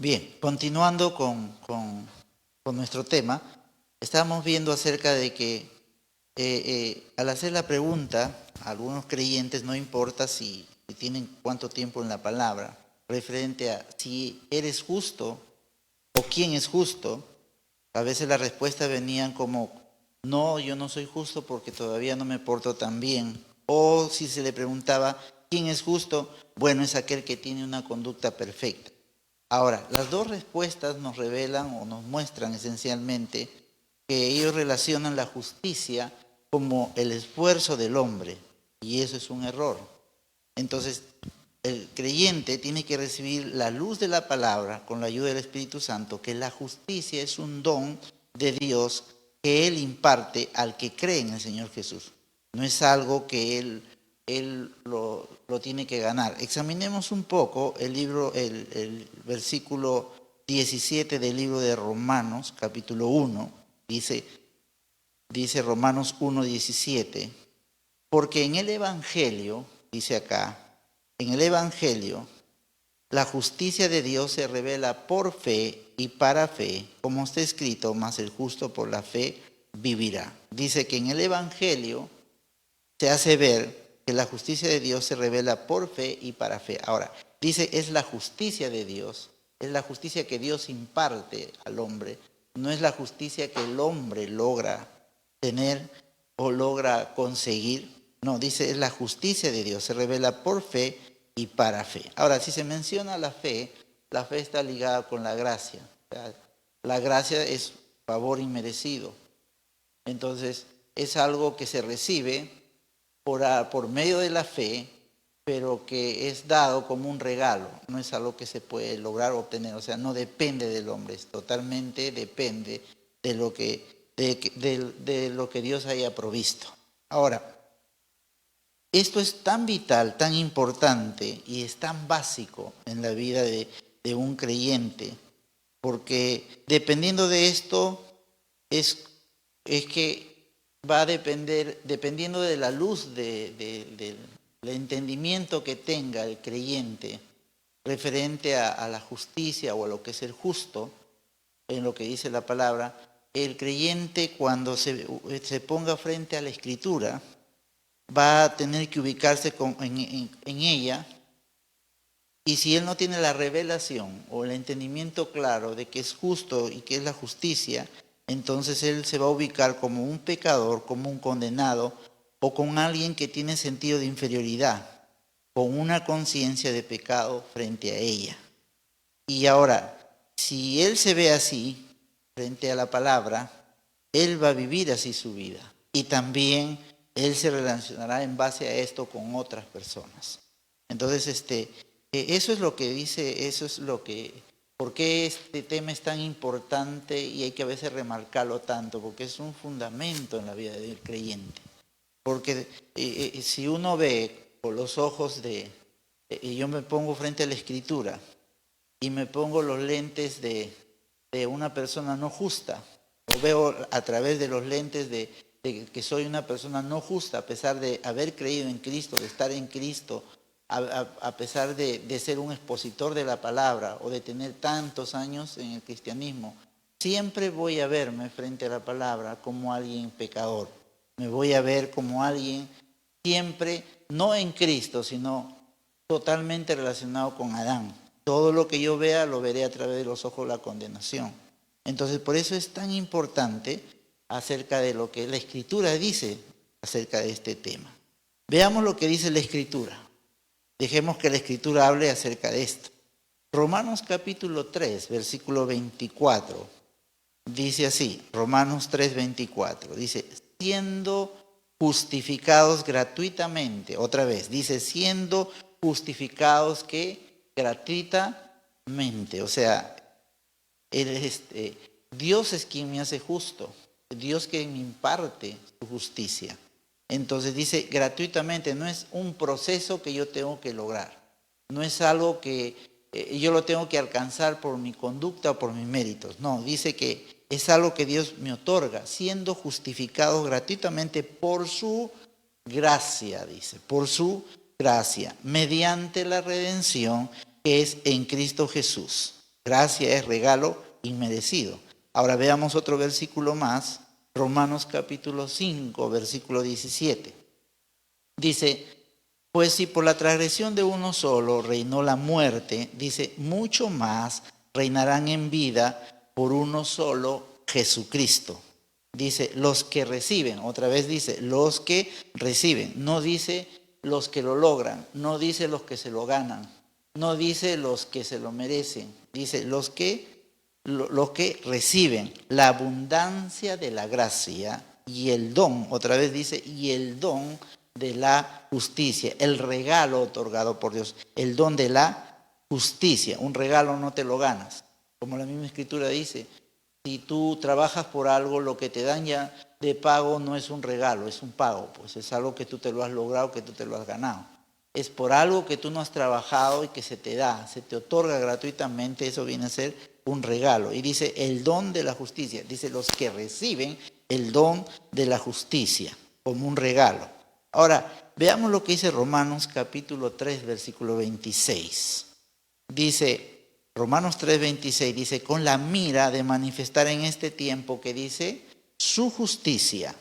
Bien, continuando con nuestro tema, estábamos viendo acerca de que al hacer la pregunta a algunos creyentes, no importa si tienen cuánto tiempo en la palabra, referente a si eres justo o quién es justo, a veces las respuestas venían como, no, yo no soy justo porque todavía no me porto tan bien. O si se le preguntaba, ¿quién es justo? Bueno, es aquel que tiene una conducta perfecta. Ahora, las dos respuestas nos revelan o nos muestran esencialmente que ellos relacionan la justicia como el esfuerzo del hombre, y eso es un error. Entonces, el creyente tiene que recibir la luz de la palabra con la ayuda del Espíritu Santo, que la justicia es un don de Dios que Él imparte al que cree en el Señor Jesús. No es algo que Él lo tiene que ganar. Examinemos un poco el versículo 17 del libro de Romanos, capítulo 1, dice Romanos 1:17, porque en el Evangelio, dice acá, en el Evangelio, la justicia de Dios se revela por fe y para fe, como está escrito, mas el justo por la fe vivirá. Dice que en el Evangelio se hace ver que la justicia de Dios se revela por fe y para fe. Ahora, dice, es la justicia de Dios, es la justicia que Dios imparte al hombre, no es la justicia que el hombre logra tener o logra conseguir. No, dice, es la justicia de Dios, se revela por fe y para fe. Ahora, si se menciona la fe está ligada con la gracia. O sea, la gracia es favor inmerecido. Entonces, es algo que se recibe por medio de la fe, pero que es dado como un regalo, no es algo que se puede lograr obtener, o sea, no depende del hombre, es totalmente depende de lo que Dios haya provisto. Ahora, esto es tan vital, tan importante y es tan básico en la vida de un creyente, porque dependiendo de esto es que va a depender, dependiendo de la luz del entendimiento que tenga el creyente referente a la justicia o a lo que es el justo, en lo que dice la palabra, el creyente cuando se ponga frente a la Escritura va a tener que ubicarse en ella, y si él no tiene la revelación o el entendimiento claro de que es justo y que es la justicia, entonces él se va a ubicar como un pecador, como un condenado o con alguien que tiene sentido de inferioridad, con una conciencia de pecado frente a ella. Y ahora, si él se ve así frente a la palabra, él va a vivir así su vida. Y también él se relacionará en base a esto con otras personas. Entonces, eso es lo que dice, por qué este tema es tan importante y hay que a veces remarcarlo tanto, porque es un fundamento en la vida del creyente. Porque si uno ve con los ojos yo me pongo frente a la Escritura y me pongo los lentes de una persona no justa, o veo a través de los lentes de que soy una persona no justa, a pesar de haber creído en Cristo, de estar en Cristo, a pesar de ser un expositor de la palabra o de tener tantos años en el cristianismo, siempre voy a verme frente a la palabra como alguien pecador. Me voy a ver como alguien siempre, no en Cristo, sino totalmente relacionado con Adán. Todo lo que yo vea lo veré a través de los ojos de la condenación. Entonces, por eso es tan importante acerca de lo que la Escritura dice acerca de este tema. Veamos lo que dice la Escritura. Dejemos que la Escritura hable acerca de esto. Romanos capítulo 3, versículo 24, dice así, Romanos 3, 24, dice, siendo justificados gratuitamente, otra vez, dice, siendo justificados que gratuitamente, o sea, Dios es quien me hace justo, Dios quien me imparte su justicia. Entonces dice gratuitamente, no es un proceso que yo tengo que lograr, no es algo que yo lo tengo que alcanzar por mi conducta o por mis méritos, no, dice que es algo que Dios me otorga, siendo justificado gratuitamente por su gracia, dice, por su gracia, mediante la redención que es en Cristo Jesús. Gracia es regalo inmerecido. Ahora veamos otro versículo más, Romanos capítulo 5, versículo 17. Dice, pues si por la transgresión de uno solo reinó la muerte, dice, mucho más reinarán en vida por uno solo, Jesucristo. Dice, los que reciben, otra vez dice, los que reciben, no dice los que lo logran, no dice los que se lo ganan, no dice los que se lo merecen, dice los que reciben la abundancia de la gracia y el don, otra vez dice, y el don de la justicia, el regalo otorgado por Dios, el don de la justicia. Un regalo no te lo ganas, como la misma escritura dice. Si tú trabajas por algo, lo que te dan ya de pago no es un regalo, es un pago, pues es algo que tú te lo has logrado, que tú te lo has ganado. Es por algo que tú no has trabajado y que se te da, se te otorga gratuitamente, eso viene a ser un regalo. Y dice el don de la justicia, dice los que reciben el don de la justicia como un regalo. Ahora, veamos lo que dice Romanos capítulo 3, versículo 26. Dice, Romanos 3:26 dice, con la mira de manifestar en este tiempo que dice su justicia,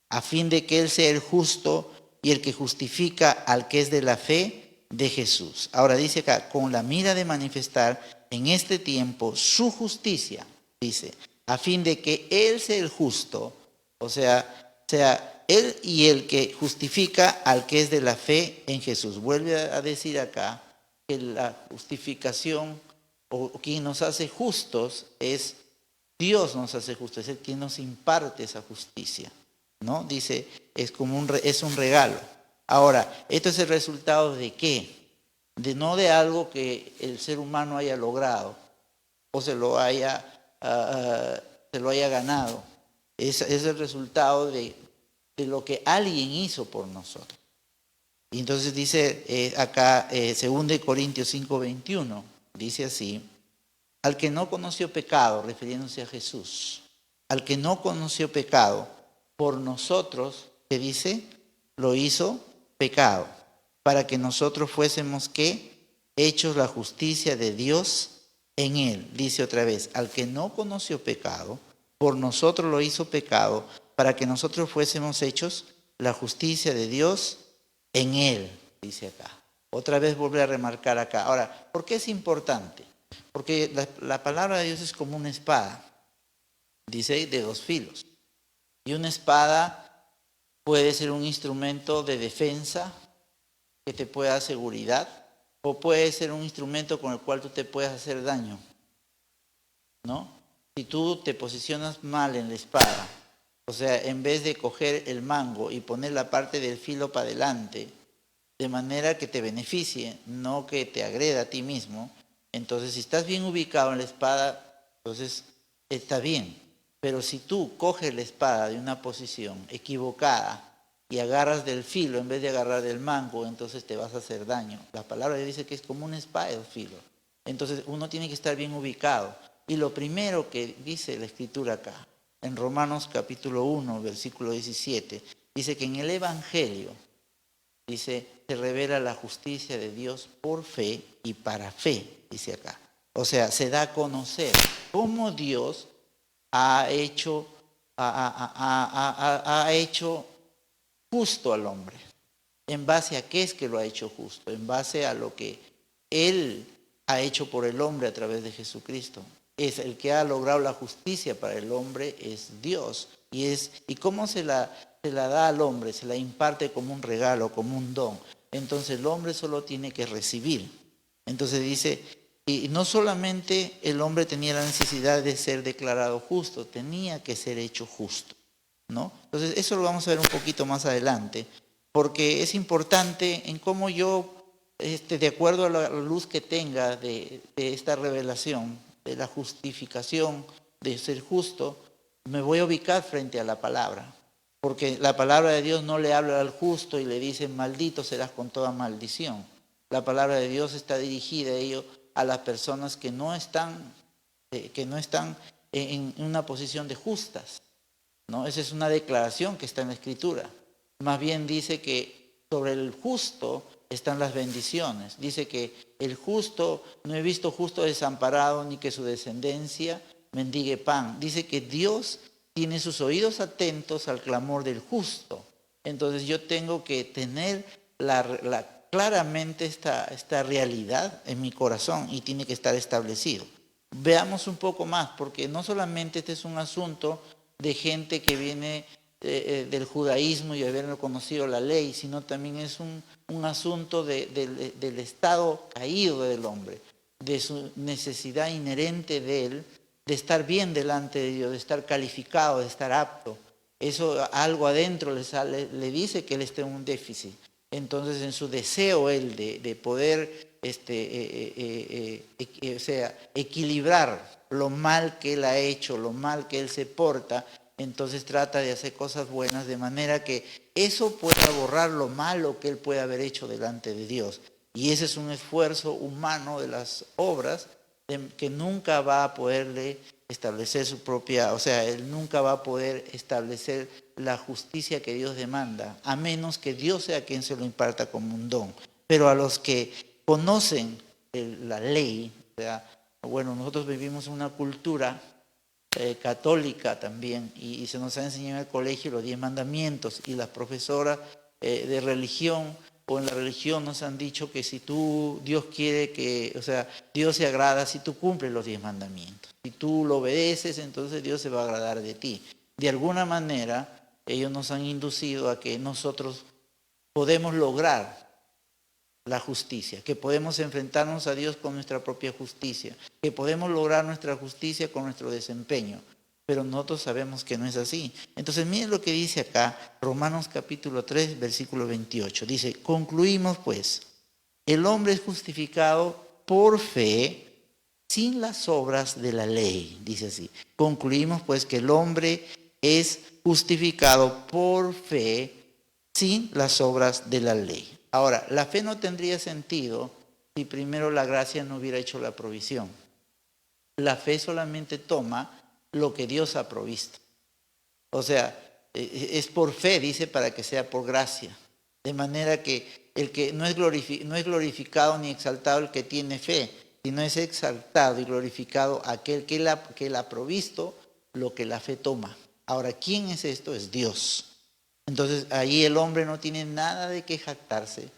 a fin de que Él sea el justo y el que justifica al que es de la fe de Jesús. Ahora dice acá, con la mira de manifestar en este tiempo su justicia, dice, a fin de que Él sea el justo, o sea Él y el que justifica al que es de la fe en Jesús. Vuelve a decir acá que la justificación o quien nos hace justos es Dios, nos hace justos, es el quien nos imparte esa justicia, ¿no? Dice, es un regalo. Ahora, esto es el resultado de qué? No de algo que el ser humano haya logrado o se lo haya ganado. Es el resultado de lo que alguien hizo por nosotros. Y entonces dice acá, 2 Corintios 5:21, dice así, al que no conoció pecado, refiriéndose a Jesús, al que no conoció pecado, por nosotros, ¿qué dice? Lo hizo pecado, para que nosotros fuésemos, ¿qué? Hechos la justicia de Dios en él. Dice otra vez, al que no conoció pecado, por nosotros lo hizo pecado, para que nosotros fuésemos hechos la justicia de Dios en él, dice acá. Otra vez volver a remarcar acá. Ahora, ¿por qué es importante? Porque la palabra de Dios es como una espada, dice, de dos filos. Y una espada puede ser un instrumento de defensa que te pueda dar seguridad, o puede ser un instrumento con el cual tú te puedas hacer daño, ¿no? Si tú te posicionas mal en la espada, o sea, en vez de coger el mango y poner la parte del filo para adelante, de manera que te beneficie, no que te agreda a ti mismo, entonces si estás bien ubicado en la espada, entonces está bien. Pero si tú coges la espada de una posición equivocada y agarras del filo en vez de agarrar del mango, entonces te vas a hacer daño. La palabra dice que es como una espada de filo. Entonces uno tiene que estar bien ubicado. Y lo primero que dice la Escritura acá, en Romanos capítulo 1, versículo 17, dice que en el Evangelio, dice, se revela la justicia de Dios por fe y para fe, dice acá. O sea, se da a conocer cómo Dios ha hecho justo al hombre. ¿En base a qué es que lo ha hecho justo? En base a lo que Él ha hecho por el hombre a través de Jesucristo. Es el que ha logrado la justicia para el hombre, es Dios. ¿Y cómo se la da al hombre? Se la imparte como un regalo, como un don. Entonces el hombre solo tiene que recibir. Entonces dice, y no solamente el hombre tenía la necesidad de ser declarado justo, tenía que ser hecho justo, ¿no? Entonces eso lo vamos a ver un poquito más adelante, porque es importante en cómo yo, de acuerdo a la luz que tenga de esta revelación, de la justificación, de ser justo, me voy a ubicar frente a la palabra. Porque la palabra de Dios no le habla al justo y le dice, maldito serás con toda maldición. La palabra de Dios está dirigida a las personas que no están en una posición de justas, ¿no? Esa es una declaración que está en la Escritura. Más bien dice que sobre el justo están las bendiciones. Dice que el justo, no he visto justo desamparado ni que su descendencia mendigue pan. Dice que Dios tiene sus oídos atentos al clamor del justo. Entonces yo tengo que tener claramente esta realidad en mi corazón y tiene que estar establecido. Veamos un poco más, porque no solamente este es un asunto de gente que viene del judaísmo y haber conocido la ley, sino también es un asunto del estado caído del hombre, de su necesidad inherente de él, de estar bien delante de Dios, de estar calificado, de estar apto. Eso algo adentro le dice que él está en un déficit. Entonces en su deseo él de poder equilibrar lo mal que él ha hecho, lo mal que él se porta, entonces trata de hacer cosas buenas de manera que eso pueda borrar lo malo que él puede haber hecho delante de Dios. Y ese es un esfuerzo humano de las obras que nunca va a poderle establecer su propia, o sea, él nunca va a poder establecer la justicia que Dios demanda, a menos que Dios sea quien se lo imparta como un don. Pero a los que conocen la ley, o sea, bueno, nosotros vivimos una cultura católica también, y se nos ha enseñado en el colegio los 10 mandamientos, y las profesoras de religión o en la religión nos han dicho que si Dios quiere que, o sea, Dios se agrada si tú cumples los 10 mandamientos. Si tú lo obedeces, entonces Dios se va a agradar de ti. De alguna manera, ellos nos han inducido a que nosotros podemos lograr la justicia, que podemos enfrentarnos a Dios con nuestra propia justicia, que podemos lograr nuestra justicia con nuestro desempeño, pero nosotros sabemos que no es así. Entonces miren lo que dice acá Romanos capítulo 3, versículo 28. Dice, concluimos pues, el hombre es justificado por fe sin las obras de la ley, dice así. Concluimos pues que el hombre es justificado por fe sin las obras de la ley. Ahora, la fe no tendría sentido si primero la gracia no hubiera hecho la provisión. La fe solamente toma lo que Dios ha provisto. O sea, es por fe, dice, para que sea por gracia. De manera que el que no es glorificado ni exaltado el que tiene fe, sino es exaltado y glorificado aquel que él ha provisto lo que la fe toma. Ahora, ¿quién es esto? Es Dios. Entonces ahí el hombre no tiene nada de qué jactarse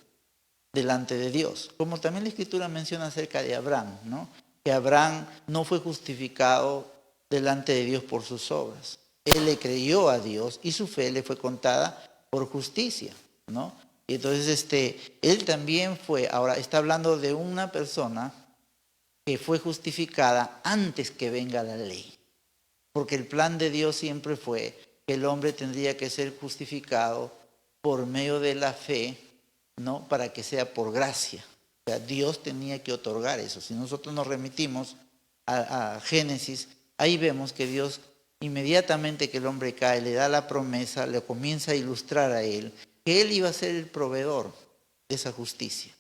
delante de Dios. Como también la Escritura menciona acerca de Abraham, ¿no? Que Abraham no fue justificado delante de Dios por sus obras. Él le creyó a Dios y su fe le fue contada por justicia, ¿no? Y entonces él también fue, ahora está hablando de una persona que fue justificada antes que venga la ley. Porque el plan de Dios siempre fue que el hombre tendría que ser justificado por medio de la fe, ¿no? Para que sea por gracia. O sea, Dios tenía que otorgar eso. Si nosotros nos remitimos a Génesis, ahí vemos que Dios inmediatamente que el hombre cae, le da la promesa, le comienza a ilustrar a él, que él iba a ser el proveedor de esa justicia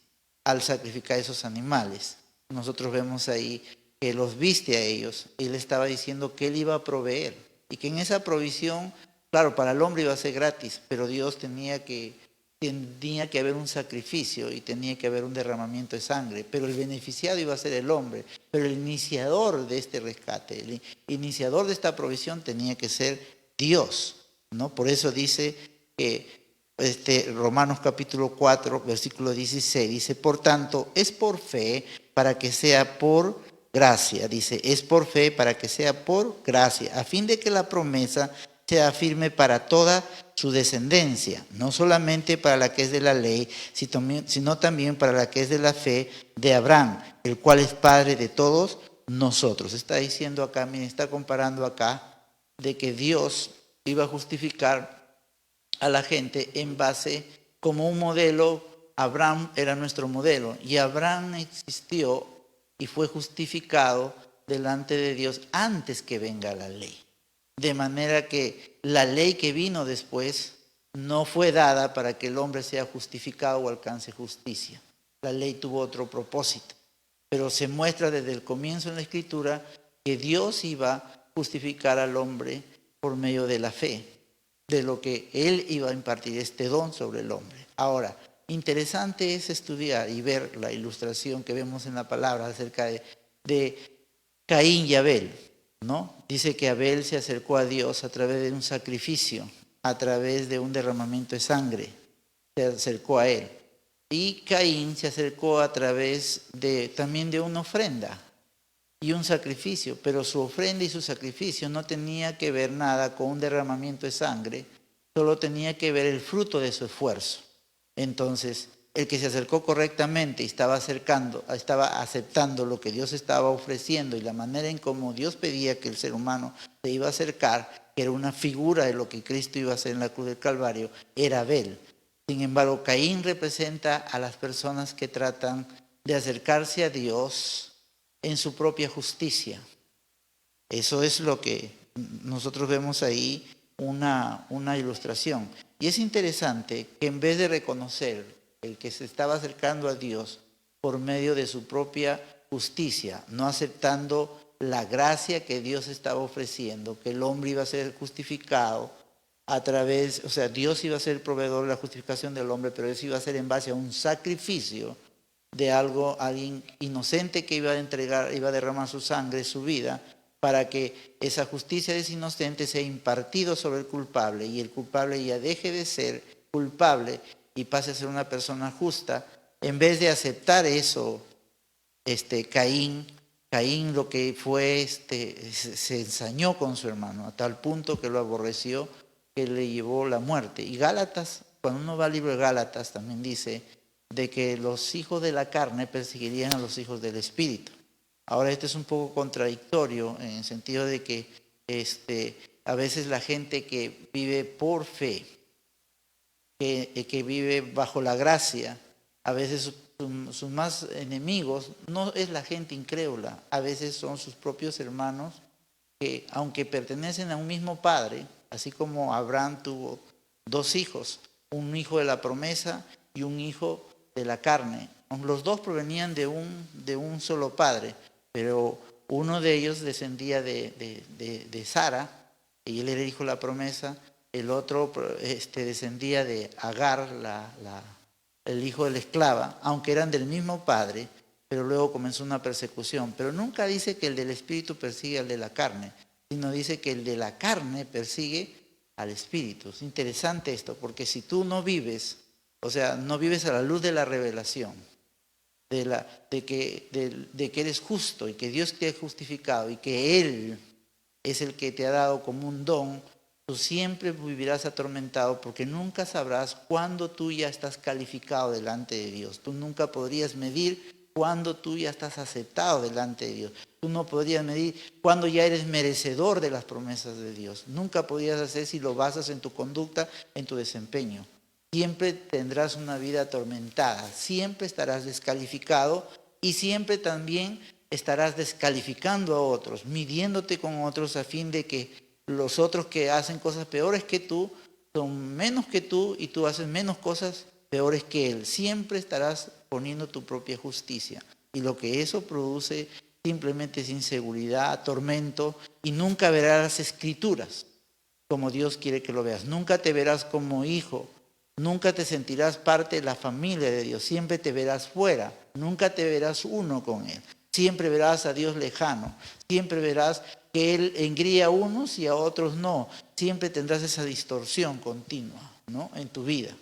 al sacrificar esos animales. Nosotros vemos ahí que los viste a ellos, él estaba diciendo que él iba a proveer y que en esa provisión, claro, para el hombre iba a ser gratis, pero Dios tenía que haber un sacrificio y tenía que haber un derramamiento de sangre, pero el beneficiado iba a ser el hombre, pero el iniciador de este rescate, el iniciador de esta provisión tenía que ser Dios, ¿no? Por eso dice que Romanos capítulo 4, versículo 16, dice, por tanto, es por fe para que sea por gracia, dice, es por fe para que sea por gracia, a fin de que la promesa sea firme para toda su descendencia, no solamente para la que es de la ley, sino también para la que es de la fe de Abraham, el cual es padre de todos nosotros. Está diciendo acá, miren, está comparando acá de que Dios iba a justificar a la gente en base como un modelo. Abraham era nuestro modelo y Abraham existió y fue justificado delante de Dios antes que venga la ley. De manera que la ley que vino después no fue dada para que el hombre sea justificado o alcance justicia. La ley tuvo otro propósito. Pero se muestra desde el comienzo en la Escritura que Dios iba a justificar al hombre por medio de la fe, de lo que Él iba a impartir este don sobre el hombre. Ahora, interesante es estudiar y ver la ilustración que vemos en la palabra acerca de Caín y Abel, ¿no? Dice que Abel se acercó a Dios a través de un sacrificio, a través de un derramamiento de sangre, se acercó a él. Y Caín se acercó a través también de una ofrenda y un sacrificio, pero su ofrenda y su sacrificio no tenía que ver nada con un derramamiento de sangre, solo tenía que ver el fruto de su esfuerzo. Entonces, el que se acercó correctamente y estaba aceptando lo que Dios estaba ofreciendo y la manera en cómo Dios pedía que el ser humano se iba a acercar, que era una figura de lo que Cristo iba a hacer en la cruz del Calvario, era Abel. Sin embargo, Caín representa a las personas que tratan de acercarse a Dios en su propia justicia. Eso es lo que nosotros vemos ahí, una ilustración. Y es interesante que en vez de reconocer el que se estaba acercando a Dios por medio de su propia justicia, no aceptando la gracia que Dios estaba ofreciendo, que el hombre iba a ser justificado a través, o sea, Dios iba a ser el proveedor de la justificación del hombre, pero eso iba a ser en base a un sacrificio de alguien inocente que iba a derramar su sangre, su vida, para que esa justicia de ese inocente sea impartido sobre el culpable y el culpable ya deje de ser culpable y pase a ser una persona justa. En vez de aceptar eso, Caín lo que fue, se ensañó con su hermano a tal punto que lo aborreció, que le llevó la muerte. Y Gálatas, cuando uno va al libro de Gálatas, también dice de que los hijos de la carne perseguirían a los hijos del Espíritu. Ahora, esto es un poco contradictorio en el sentido de que a veces la gente que vive por fe, que vive bajo la gracia, a veces sus más enemigos no es la gente incrédula, a veces son sus propios hermanos que, aunque pertenecen a un mismo padre, así como Abraham tuvo dos hijos, un hijo de la promesa y un hijo de la carne. Los dos provenían de un solo padre, pero uno de ellos descendía de Sara, y él era hijo de la promesa. El otro descendía de Agar, el hijo de la esclava, aunque eran del mismo padre, pero luego comenzó una persecución. Pero nunca dice que el del espíritu persigue al de la carne, sino dice que el de la carne persigue al espíritu. Es interesante esto, porque si tú no vives, o sea, no vives a la luz de la revelación, de que eres justo y que Dios te ha justificado y que Él es el que te ha dado como un don, tú siempre vivirás atormentado porque nunca sabrás cuándo tú ya estás calificado delante de Dios. Tú nunca podrías medir cuándo tú ya estás aceptado delante de Dios. Tú no podrías medir cuándo ya eres merecedor de las promesas de Dios. Nunca podrías hacer si lo basas en tu conducta, en tu desempeño. Siempre tendrás una vida atormentada, siempre estarás descalificado y siempre también estarás descalificando a otros, midiéndote con otros a fin de que los otros que hacen cosas peores que tú son menos que tú y tú haces menos cosas peores que él. Siempre estarás poniendo tu propia justicia y lo que eso produce simplemente es inseguridad, tormento y nunca verás las escrituras como Dios quiere que lo veas. Nunca te verás como hijo. Nunca te sentirás parte de la familia de Dios, siempre te verás fuera, nunca te verás uno con Él. Siempre verás a Dios lejano, siempre verás que Él engría a unos y a otros no. Siempre tendrás esa distorsión continua, ¿no?, en tu vida.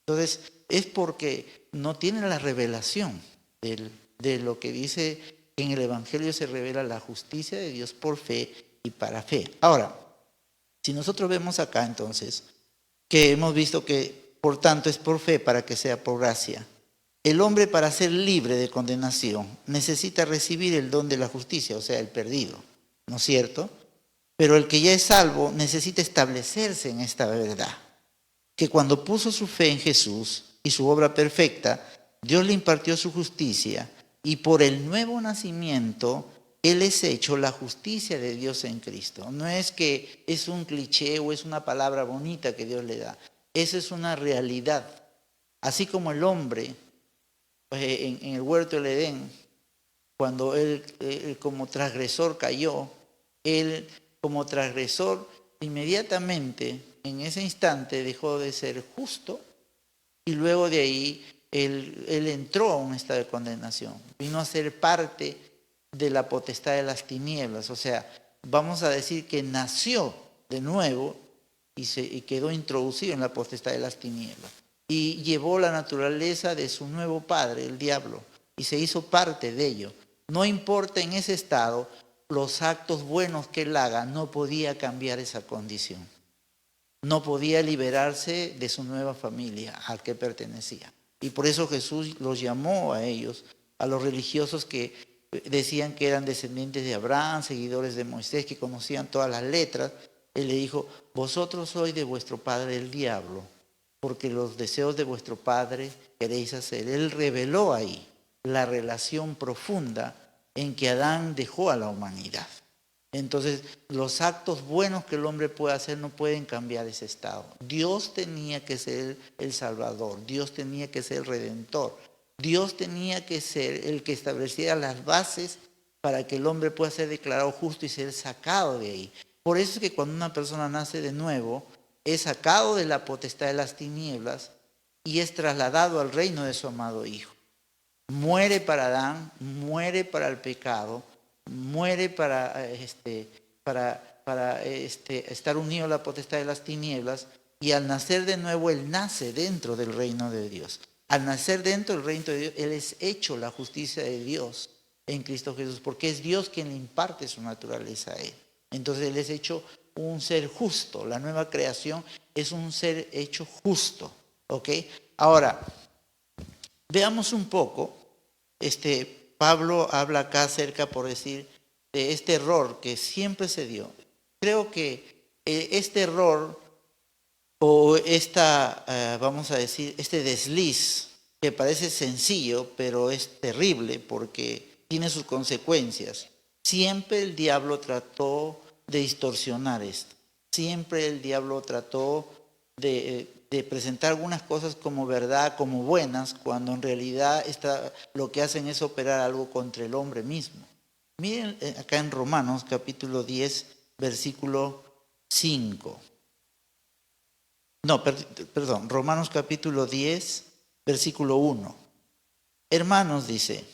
Entonces, es porque no tienes la revelación de lo que dice que en el Evangelio se revela la justicia de Dios por fe y para fe. Ahora, si nosotros vemos acá entonces, que hemos visto que por tanto es por fe para que sea por gracia. El hombre para ser libre de condenación necesita recibir el don de la justicia, o sea, el perdido, ¿no es cierto? Pero el que ya es salvo necesita establecerse en esta verdad, que cuando puso su fe en Jesús y su obra perfecta, Dios le impartió su justicia y por el nuevo nacimiento Él es hecho la justicia de Dios en Cristo. No es que es un cliché o es una palabra bonita que Dios le da. Esa es una realidad. Así como el hombre en el huerto del Edén, cuando él como transgresor cayó, él como transgresor inmediatamente en ese instante dejó de ser justo y luego de ahí él entró a un estado de condenación, vino a ser parte de la potestad de las tinieblas, o sea, vamos a decir que nació de nuevo y quedó introducido en la potestad de las tinieblas. Y llevó la naturaleza de su nuevo padre, el diablo, y se hizo parte de ello. No importa en ese estado los actos buenos que él haga, no podía cambiar esa condición. No podía liberarse de su nueva familia al que pertenecía. Y por eso Jesús los llamó a ellos, a los religiosos que decían que eran descendientes de Abraham, seguidores de Moisés, que conocían todas las letras. Él le dijo, vosotros sois de vuestro padre el diablo, porque los deseos de vuestro padre queréis hacer. Él reveló ahí la relación profunda en que Adán dejó a la humanidad. Entonces, los actos buenos que el hombre puede hacer no pueden cambiar ese estado. Dios tenía que ser el Salvador, Dios tenía que ser el Redentor, Dios tenía que ser el que estableciera las bases para que el hombre pueda ser declarado justo y ser sacado de ahí. Por eso es que cuando una persona nace de nuevo, es sacado de la potestad de las tinieblas y es trasladado al reino de su amado Hijo. Muere para Adán, muere para el pecado, muere para estar unido a la potestad de las tinieblas, y al nacer de nuevo él nace dentro del reino de Dios. Al nacer dentro del reino de Dios, él es hecho la justicia de Dios en Cristo Jesús, porque es Dios quien le imparte su naturaleza a él. Entonces él es hecho un ser justo. La nueva creación es un ser hecho justo. ¿Ok? Ahora, veamos un poco. Pablo habla acá acerca, por decir, de este error que siempre se dio. Creo que este error o vamos a decir, este desliz que parece sencillo, pero es terrible porque tiene sus consecuencias. Siempre el diablo trató de distorsionar esto. Siempre el diablo trató de presentar algunas cosas como verdad, como buenas, cuando en realidad lo que hacen es operar algo contra el hombre mismo. Miren acá en Romanos capítulo 10, versículo 5. No, perdón, Romanos capítulo 10, versículo 1. Hermanos, dice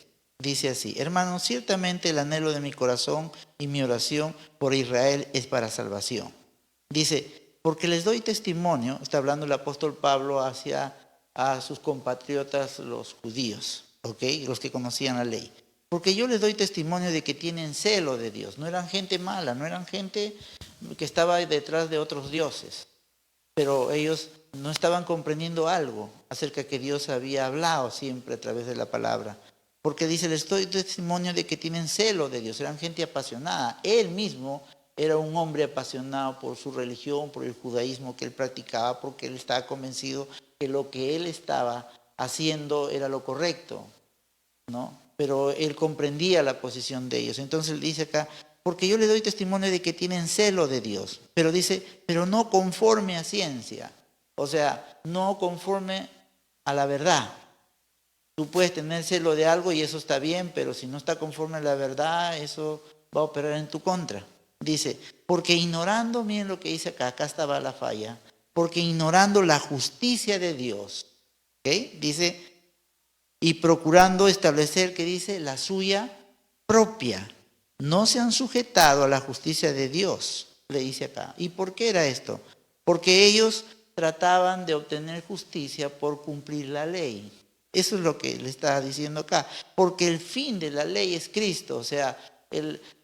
así, hermanos, ciertamente el anhelo de mi corazón y mi oración por Israel es para salvación. Dice, porque les doy testimonio, está hablando el apóstol Pablo hacia a sus compatriotas los judíos, ¿ok? Los que conocían la ley. Porque yo les doy testimonio de que tienen celo de Dios. No eran gente mala, no eran gente que estaba detrás de otros dioses. Pero ellos no estaban comprendiendo algo acerca que Dios había hablado siempre a través de la palabra. Porque dice, les doy testimonio de que tienen celo de Dios. Eran gente apasionada. Él mismo era un hombre apasionado por su religión, por el judaísmo que él practicaba, porque él estaba convencido que lo que él estaba haciendo era lo correcto, ¿no? Pero él comprendía la posición de ellos. Entonces él dice acá, porque yo le doy testimonio de que tienen celo de Dios. Pero dice, pero no conforme a ciencia. O sea, no conforme a la verdad. Tú puedes tener celo de algo y eso está bien, pero si no está conforme a la verdad, eso va a operar en tu contra. Dice, porque ignorando, miren lo que dice acá estaba la falla, porque ignorando la justicia de Dios, ¿ok? Dice, y procurando establecer, que dice, la suya propia, no se han sujetado a la justicia de Dios, le dice acá. ¿Y por qué era esto? Porque ellos trataban de obtener justicia por cumplir la ley. Eso es lo que le está diciendo acá, porque el fin de la ley es Cristo, o sea,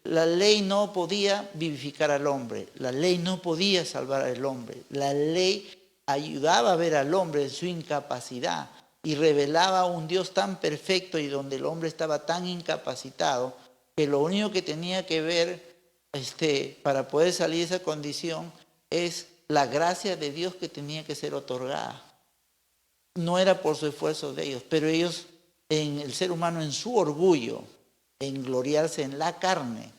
la ley no podía vivificar al hombre, la ley no podía salvar al hombre, la ley ayudaba a ver al hombre en su incapacidad y revelaba a un Dios tan perfecto y donde el hombre estaba tan incapacitado que lo único que tenía que ver para poder salir de esa condición es la gracia de Dios que tenía que ser otorgada. No era por su esfuerzo de ellos, pero ellos, en el ser humano, en su orgullo, en gloriarse en la carne,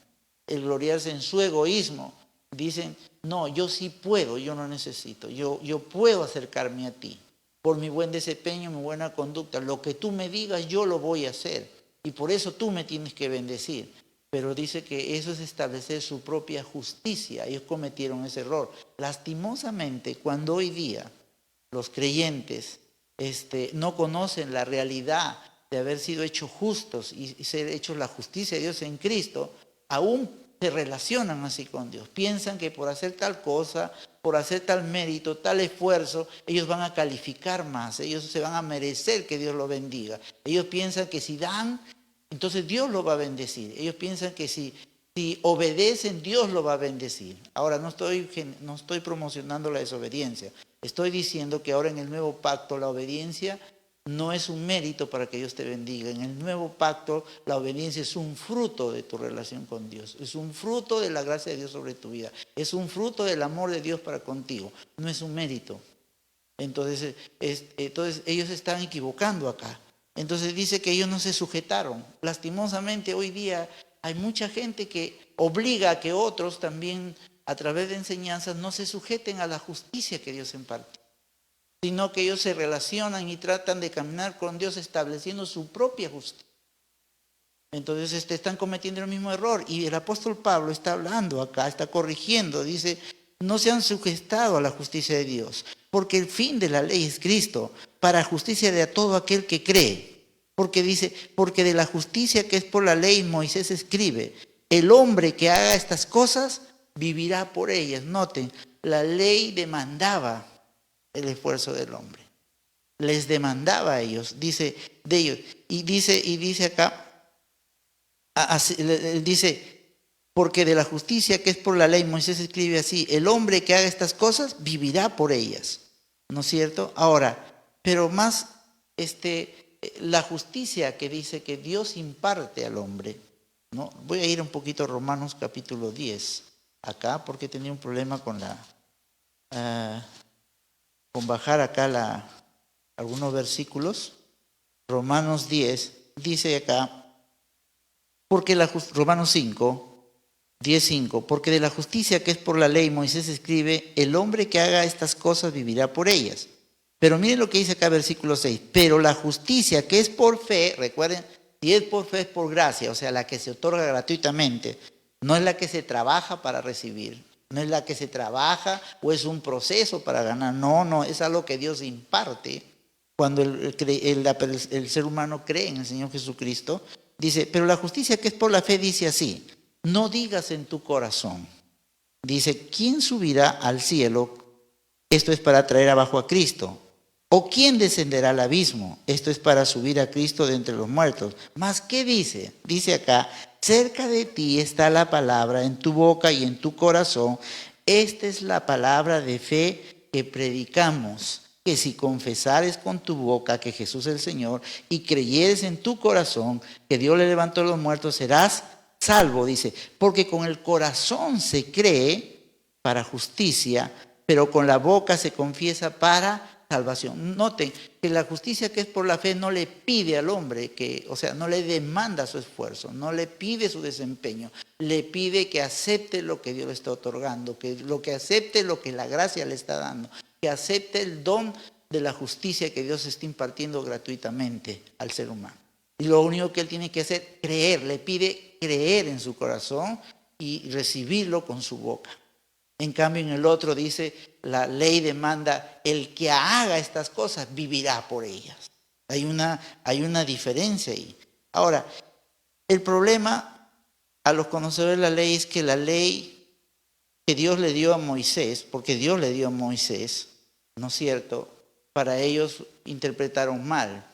en gloriarse en su egoísmo, dicen, no, yo sí puedo, yo no necesito, yo puedo acercarme a ti por mi buen desempeño, mi buena conducta, lo que tú me digas yo lo voy a hacer y por eso tú me tienes que bendecir. Pero dice que eso es establecer su propia justicia. Ellos cometieron ese error. Lastimosamente, cuando hoy día los creyentes no conocen la realidad de haber sido hechos justos y ser hechos la justicia de Dios en Cristo, aún se relacionan así con Dios. Piensan que por hacer tal cosa, por hacer tal mérito, tal esfuerzo, ellos van a calificar más, ellos se van a merecer que Dios los bendiga. Ellos piensan que si dan, entonces Dios los va a bendecir. Ellos piensan que si obedecen, Dios los va a bendecir. Ahora, no estoy promocionando la desobediencia. Estoy diciendo que ahora en el nuevo pacto la obediencia no es un mérito para que Dios te bendiga. En el nuevo pacto la obediencia es un fruto de tu relación con Dios. Es un fruto de la gracia de Dios sobre tu vida. Es un fruto del amor de Dios para contigo. No es un mérito. Entonces ellos están equivocando acá. Entonces dice que ellos no se sujetaron. Lastimosamente hoy día hay mucha gente que obliga a que otros también a través de enseñanzas no se sujeten a la justicia que Dios imparte, sino que ellos se relacionan y tratan de caminar con Dios estableciendo su propia justicia. Entonces están cometiendo el mismo error. Y el apóstol Pablo está hablando acá, está corrigiendo, dice, no se han sujetado a la justicia de Dios, porque el fin de la ley es Cristo, para justicia de todo aquel que cree. Porque dice, porque de la justicia que es por la ley Moisés escribe, el hombre que haga estas cosas vivirá por ellas. Noten, la ley demandaba el esfuerzo del hombre. Les demandaba a ellos, dice de ellos. Y dice acá, dice, porque de la justicia que es por la ley, Moisés escribe así, el hombre que haga estas cosas vivirá por ellas. ¿No es cierto? Ahora, pero más la justicia que dice que Dios imparte al hombre, ¿no? Voy a ir un poquito a Romanos capítulo 10, acá, porque tenía un problema con con bajar acá algunos versículos. Romanos 10, dice acá, Romanos 5, 10:5, porque de la justicia que es por la ley, Moisés escribe, el hombre que haga estas cosas vivirá por ellas. Pero miren lo que dice acá versículo 6, pero la justicia que es por fe, recuerden, si es por fe es por gracia, o sea, la que se otorga gratuitamente, no es la que se trabaja para recibir, no es la que se trabaja o es un proceso para ganar, no, es algo que Dios imparte cuando el ser humano cree en el Señor Jesucristo. Dice, pero la justicia que es por la fe dice así, no digas en tu corazón, dice, ¿quién subirá al cielo? Esto es para traer abajo a Cristo. ¿O quién descenderá al abismo? Esto es para subir a Cristo de entre los muertos. ¿Mas qué dice? Dice acá, cerca de ti está la palabra en tu boca y en tu corazón. Esta es la palabra de fe que predicamos, que si confesares con tu boca que Jesús es el Señor y creyeres en tu corazón que Dios le levantó a los muertos, serás salvo, dice. Porque con el corazón se cree para justicia, pero con la boca se confiesa para salvación. Noten que la justicia que es por la fe no le pide al hombre no le demanda su esfuerzo, no le pide su desempeño, le pide que acepte lo que Dios le está otorgando, que acepte lo que la gracia le está dando, que acepte el don de la justicia que Dios está impartiendo gratuitamente al ser humano. Y lo único que él tiene que hacer, creer, le pide creer en su corazón y recibirlo con su boca. En cambio, en el otro dice, la ley demanda, el que haga estas cosas vivirá por ellas. Hay una diferencia ahí. Ahora, el problema a los conocedores de la ley es que la ley que Dios le dio a Moisés, porque Dios le dio a Moisés, ¿no es cierto? Para ellos interpretaron mal.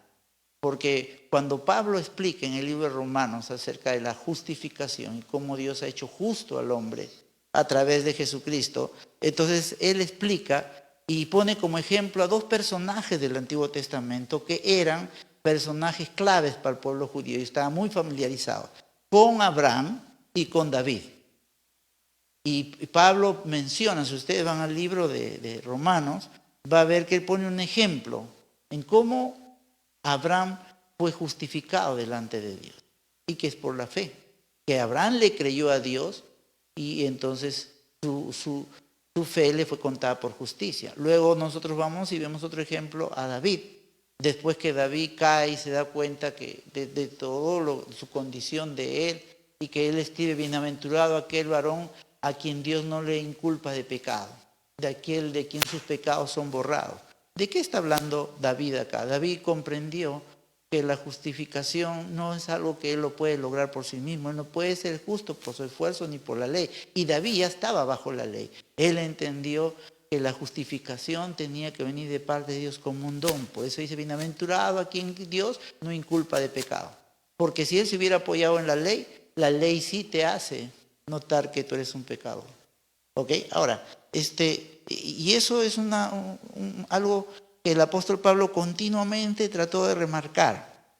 Porque cuando Pablo explica en el libro de Romanos acerca de la justificación y cómo Dios ha hecho justo al hombre a través de Jesucristo, entonces él explica y pone como ejemplo a dos personajes del Antiguo Testamento que eran personajes claves para el pueblo judío y estaban muy familiarizados, con Abraham y con David. Y Pablo menciona, si ustedes van al libro de Romanos, va a ver que él pone un ejemplo en cómo Abraham fue justificado delante de Dios y que es por la fe, que Abraham le creyó a Dios y entonces su fe le fue contada por justicia. Luego nosotros vamos y vemos otro ejemplo a David. Después que David cae y se da cuenta que de todo su condición de él y que él escribe, bienaventurado aquel varón a quien Dios no le inculpa de pecado, de aquel de quien sus pecados son borrados. ¿De qué está hablando David acá? David comprendió que la justificación no es algo que él lo puede lograr por sí mismo. Él no puede ser justo por su esfuerzo ni por la ley. Y David ya estaba bajo la ley. Él entendió que la justificación tenía que venir de parte de Dios como un don. Por eso dice, bienaventurado a quien Dios no inculpa de pecado. Porque si él se hubiera apoyado en la ley sí te hace notar que tú eres un pecador. ¿Ok? Ahora, y eso es algo que el apóstol Pablo continuamente trató de remarcar.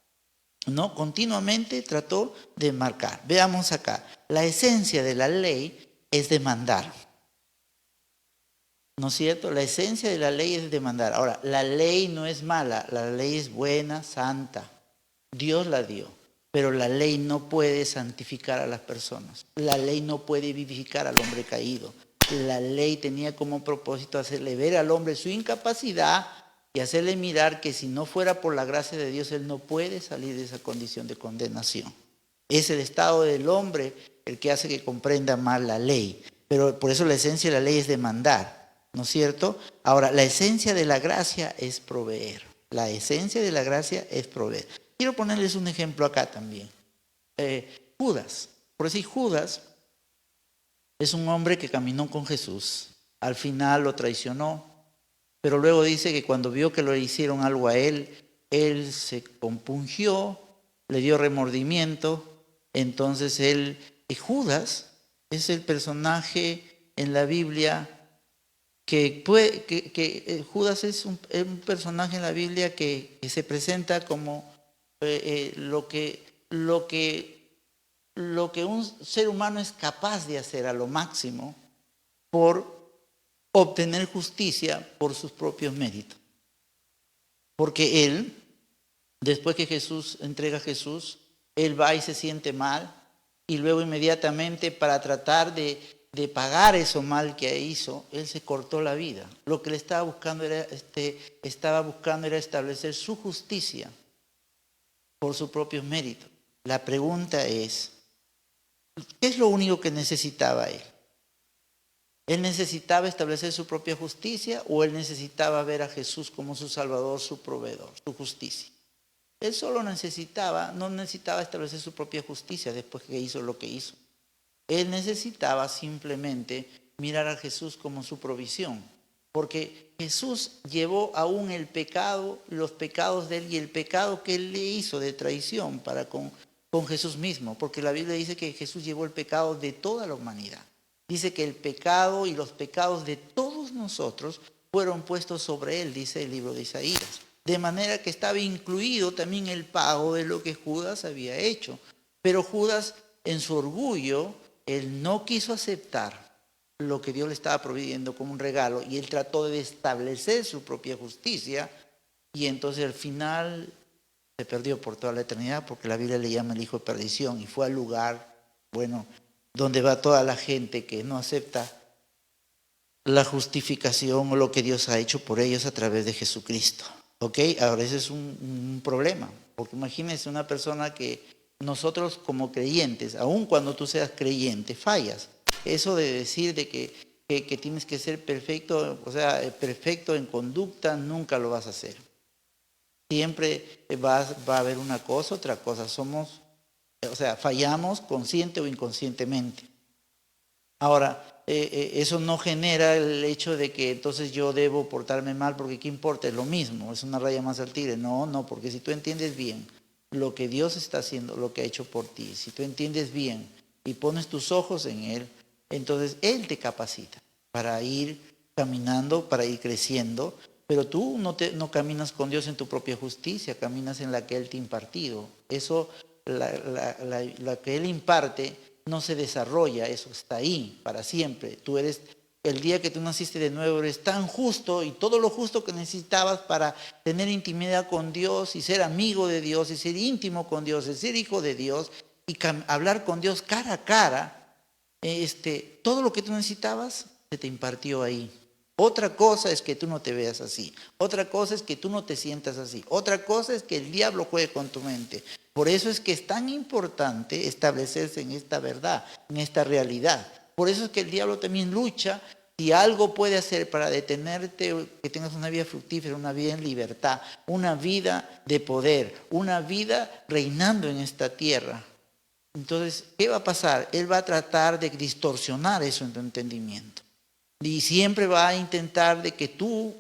¿No? Continuamente trató de marcar. Veamos acá. La esencia de la ley es demandar. ¿No es cierto? La esencia de la ley es demandar. Ahora, la ley no es mala, la ley es buena, santa. Dios la dio. Pero la ley no puede santificar a las personas. La ley no puede vivificar al hombre caído. La ley tenía como propósito hacerle ver al hombre su incapacidad y hacerle mirar que si no fuera por la gracia de Dios, él no puede salir de esa condición de condenación. Es el estado del hombre el que hace que comprenda mal la ley. Pero por eso la esencia de la ley es demandar, ¿no es cierto? Ahora, la esencia de la gracia es proveer. La esencia de la gracia es proveer. Quiero ponerles un ejemplo acá también. Judas. Por decir, Judas es un hombre que caminó con Jesús. Al final lo traicionó. Pero luego dice que cuando vio que le hicieron algo a él se compungió, le dio remordimiento. Entonces Judas es el personaje en la Biblia Judas es un personaje en la Biblia que se presenta como lo que un ser humano es capaz de hacer a lo máximo por obtener justicia por sus propios méritos. Porque él, después que Jesús entrega a Jesús, él va y se siente mal y luego inmediatamente para tratar de pagar eso mal que hizo, él se cortó la vida. Lo que él estaba buscando era establecer su justicia por sus propios méritos. La pregunta es, ¿qué es lo único que necesitaba él? ¿Él necesitaba establecer su propia justicia o él necesitaba ver a Jesús como su Salvador, su proveedor, su justicia? Él solo no necesitaba establecer su propia justicia después que hizo lo que hizo. Él necesitaba simplemente mirar a Jesús como su provisión, porque Jesús llevó aún el pecado, los pecados de él y el pecado que él le hizo de traición para con Jesús mismo, porque la Biblia dice que Jesús llevó el pecado de toda la humanidad. Dice que el pecado y los pecados de todos nosotros fueron puestos sobre él, dice el libro de Isaías. De manera que estaba incluido también el pago de lo que Judas había hecho. Pero Judas, en su orgullo, él no quiso aceptar lo que Dios le estaba proveyendo como un regalo y él trató de establecer su propia justicia y entonces al final se perdió por toda la eternidad porque la Biblia le llama el hijo de perdición y fue al lugar, donde va toda la gente que no acepta la justificación o lo que Dios ha hecho por ellos a través de Jesucristo. ¿Ok? Ahora ese es un problema, porque imagínense una persona que nosotros como creyentes, aun cuando tú seas creyente, fallas. Eso de decir de que tienes que ser perfecto, perfecto en conducta, nunca lo vas a hacer. Siempre va a haber una cosa, otra cosa. Fallamos consciente o inconscientemente. Ahora, eso no genera el hecho de que entonces yo debo portarme mal porque ¿qué importa? Es lo mismo, es una raya más al tigre. No, porque si tú entiendes bien lo que Dios está haciendo, lo que ha hecho por ti, si tú entiendes bien y pones tus ojos en Él, entonces Él te capacita para ir caminando, para ir creciendo, pero tú no caminas con Dios en tu propia justicia, caminas en la que Él te ha impartido. Eso, la que Él imparte, no se desarrolla, eso está ahí para siempre. Tú eres, el día que tú naciste de nuevo, eres tan justo y todo lo justo que necesitabas para tener intimidad con Dios y ser amigo de Dios y ser íntimo con Dios, y ser hijo de Dios y hablar con Dios cara a cara. Todo lo que tú necesitabas se te impartió ahí. Otra cosa es que tú no te veas así. Otra cosa es que tú no te sientas así. Otra cosa es que el diablo juegue con tu mente. Por eso es que es tan importante establecerse en esta verdad, en esta realidad. Por eso es que el diablo también lucha si algo puede hacer para detenerte, que tengas una vida fructífera, una vida en libertad, una vida de poder, una vida reinando en esta tierra, entonces, ¿qué va a pasar? Él va a tratar de distorsionar eso en tu entendimiento. Y siempre va a intentar de que tú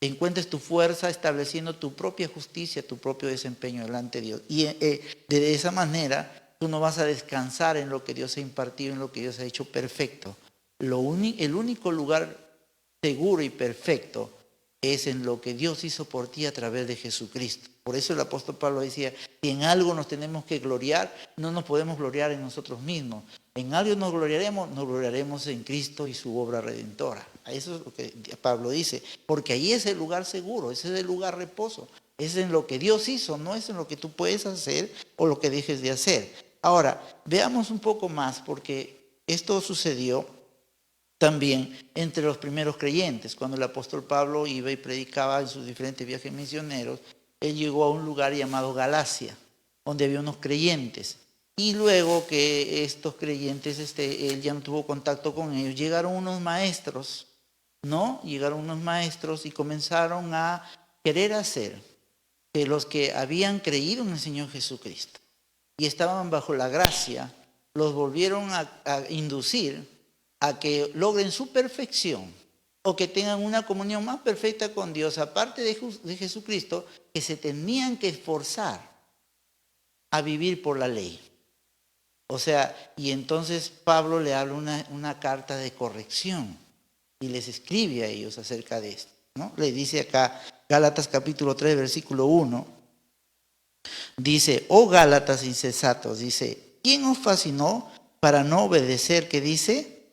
encuentres tu fuerza estableciendo tu propia justicia, tu propio desempeño delante de Dios. Y de esa manera tú no vas a descansar en lo que Dios ha impartido, en lo que Dios ha hecho perfecto. El único lugar seguro y perfecto es en lo que Dios hizo por ti a través de Jesucristo. Por eso el apóstol Pablo decía, si en algo nos tenemos que gloriar, no nos podemos gloriar en nosotros mismos. En algo nos gloriaremos en Cristo y su obra redentora. Eso es lo que Pablo dice, porque ahí es el lugar seguro, ese es el lugar reposo. Es en lo que Dios hizo, no es en lo que tú puedes hacer o lo que dejes de hacer. Ahora, veamos un poco más, porque esto sucedió también entre los primeros creyentes. Cuando el apóstol Pablo iba y predicaba en sus diferentes viajes misioneros, él llegó a un lugar llamado Galacia, donde había unos creyentes. Y luego que estos creyentes, él ya no tuvo contacto con ellos, llegaron unos maestros, ¿no? Llegaron unos maestros y comenzaron a querer hacer que los que habían creído en el Señor Jesucristo y estaban bajo la gracia, los volvieron a inducir a que logren su perfección o que tengan una comunión más perfecta con Dios, aparte de Jesucristo, que se tenían que esforzar a vivir por la ley. O sea, y entonces Pablo le habla una carta de corrección y les escribe a ellos acerca de esto, ¿no? Le dice acá, Gálatas capítulo 3, versículo 1, dice, oh Gálatas insensatos, dice, ¿quién os fascinó para no obedecer, que dice,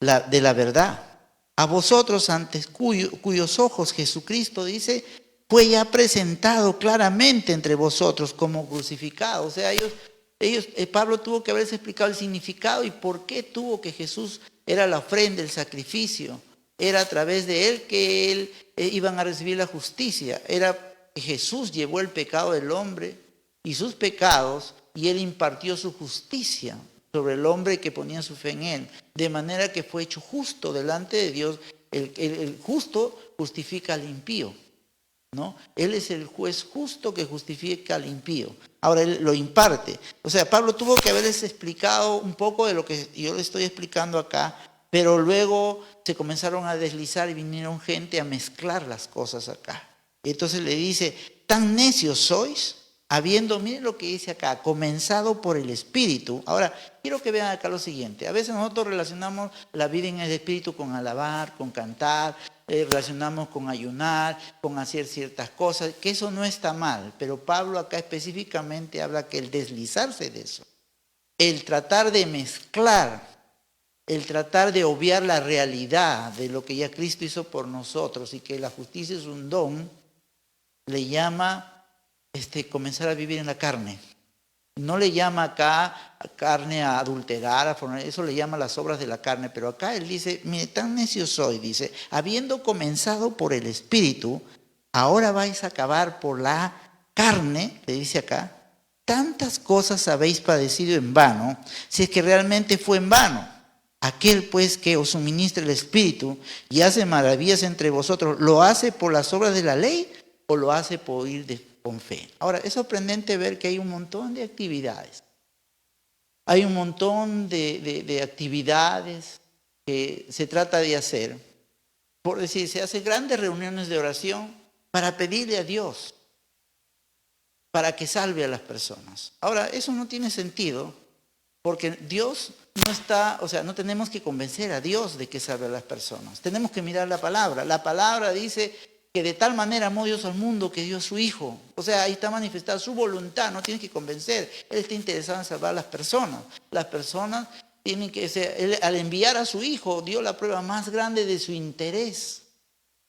de la verdad? A vosotros, antes cuyos ojos Jesucristo, dice, fue ya presentado claramente entre vosotros como crucificado. O sea, Pablo tuvo que haberles explicado el significado y por qué tuvo que Jesús era la ofrenda, el sacrificio. Era a través de él que iban a recibir la justicia. Era que Jesús llevó el pecado del hombre y sus pecados y él impartió su justicia sobre el hombre que ponía su fe en él, de manera que fue hecho justo delante de Dios. El justo justifica al impío, ¿no? Él es el juez justo que justifica al impío. Ahora él lo imparte. O sea, Pablo tuvo que haberles explicado un poco de lo que yo le estoy explicando acá, pero luego se comenzaron a deslizar y vinieron gente a mezclar las cosas acá. Entonces le dice, tan necios sois, habiendo, miren lo que dice acá, comenzado por el Espíritu. Ahora, quiero que vean acá lo siguiente. A veces nosotros relacionamos la vida en el Espíritu con alabar, con cantar, relacionamos con ayunar, con hacer ciertas cosas, que eso no está mal. Pero Pablo acá específicamente habla que el deslizarse de eso, el tratar de mezclar, el tratar de obviar la realidad de lo que ya Cristo hizo por nosotros y que la justicia es un don, le llama comenzar a vivir en la carne. No le llama acá a carne a adulterar, a fornicar, eso le llama las obras de la carne, pero acá él dice, mire, tan necio soy, dice, habiendo comenzado por el Espíritu, ahora vais a acabar por la carne, le dice acá, tantas cosas habéis padecido en vano, si es que realmente fue en vano. Aquel pues que os suministra el Espíritu y hace maravillas entre vosotros, ¿lo hace por las obras de la ley o lo hace por ir con fe? Ahora, es sorprendente ver que hay un montón de actividades. Hay un montón de actividades que se trata de hacer. Por decir, se hacen grandes reuniones de oración para pedirle a Dios para que salve a las personas. Ahora, eso no tiene sentido porque Dios no está, o sea, no tenemos que convencer a Dios de que salve a las personas. Tenemos que mirar la palabra. La palabra dice que de tal manera amó Dios al mundo que dio a su Hijo. O sea, ahí está manifestada su voluntad, no tienes que convencer. Él está interesado en salvar a las personas. Las personas tienen que ser, él, al enviar a su Hijo, dio la prueba más grande de su interés.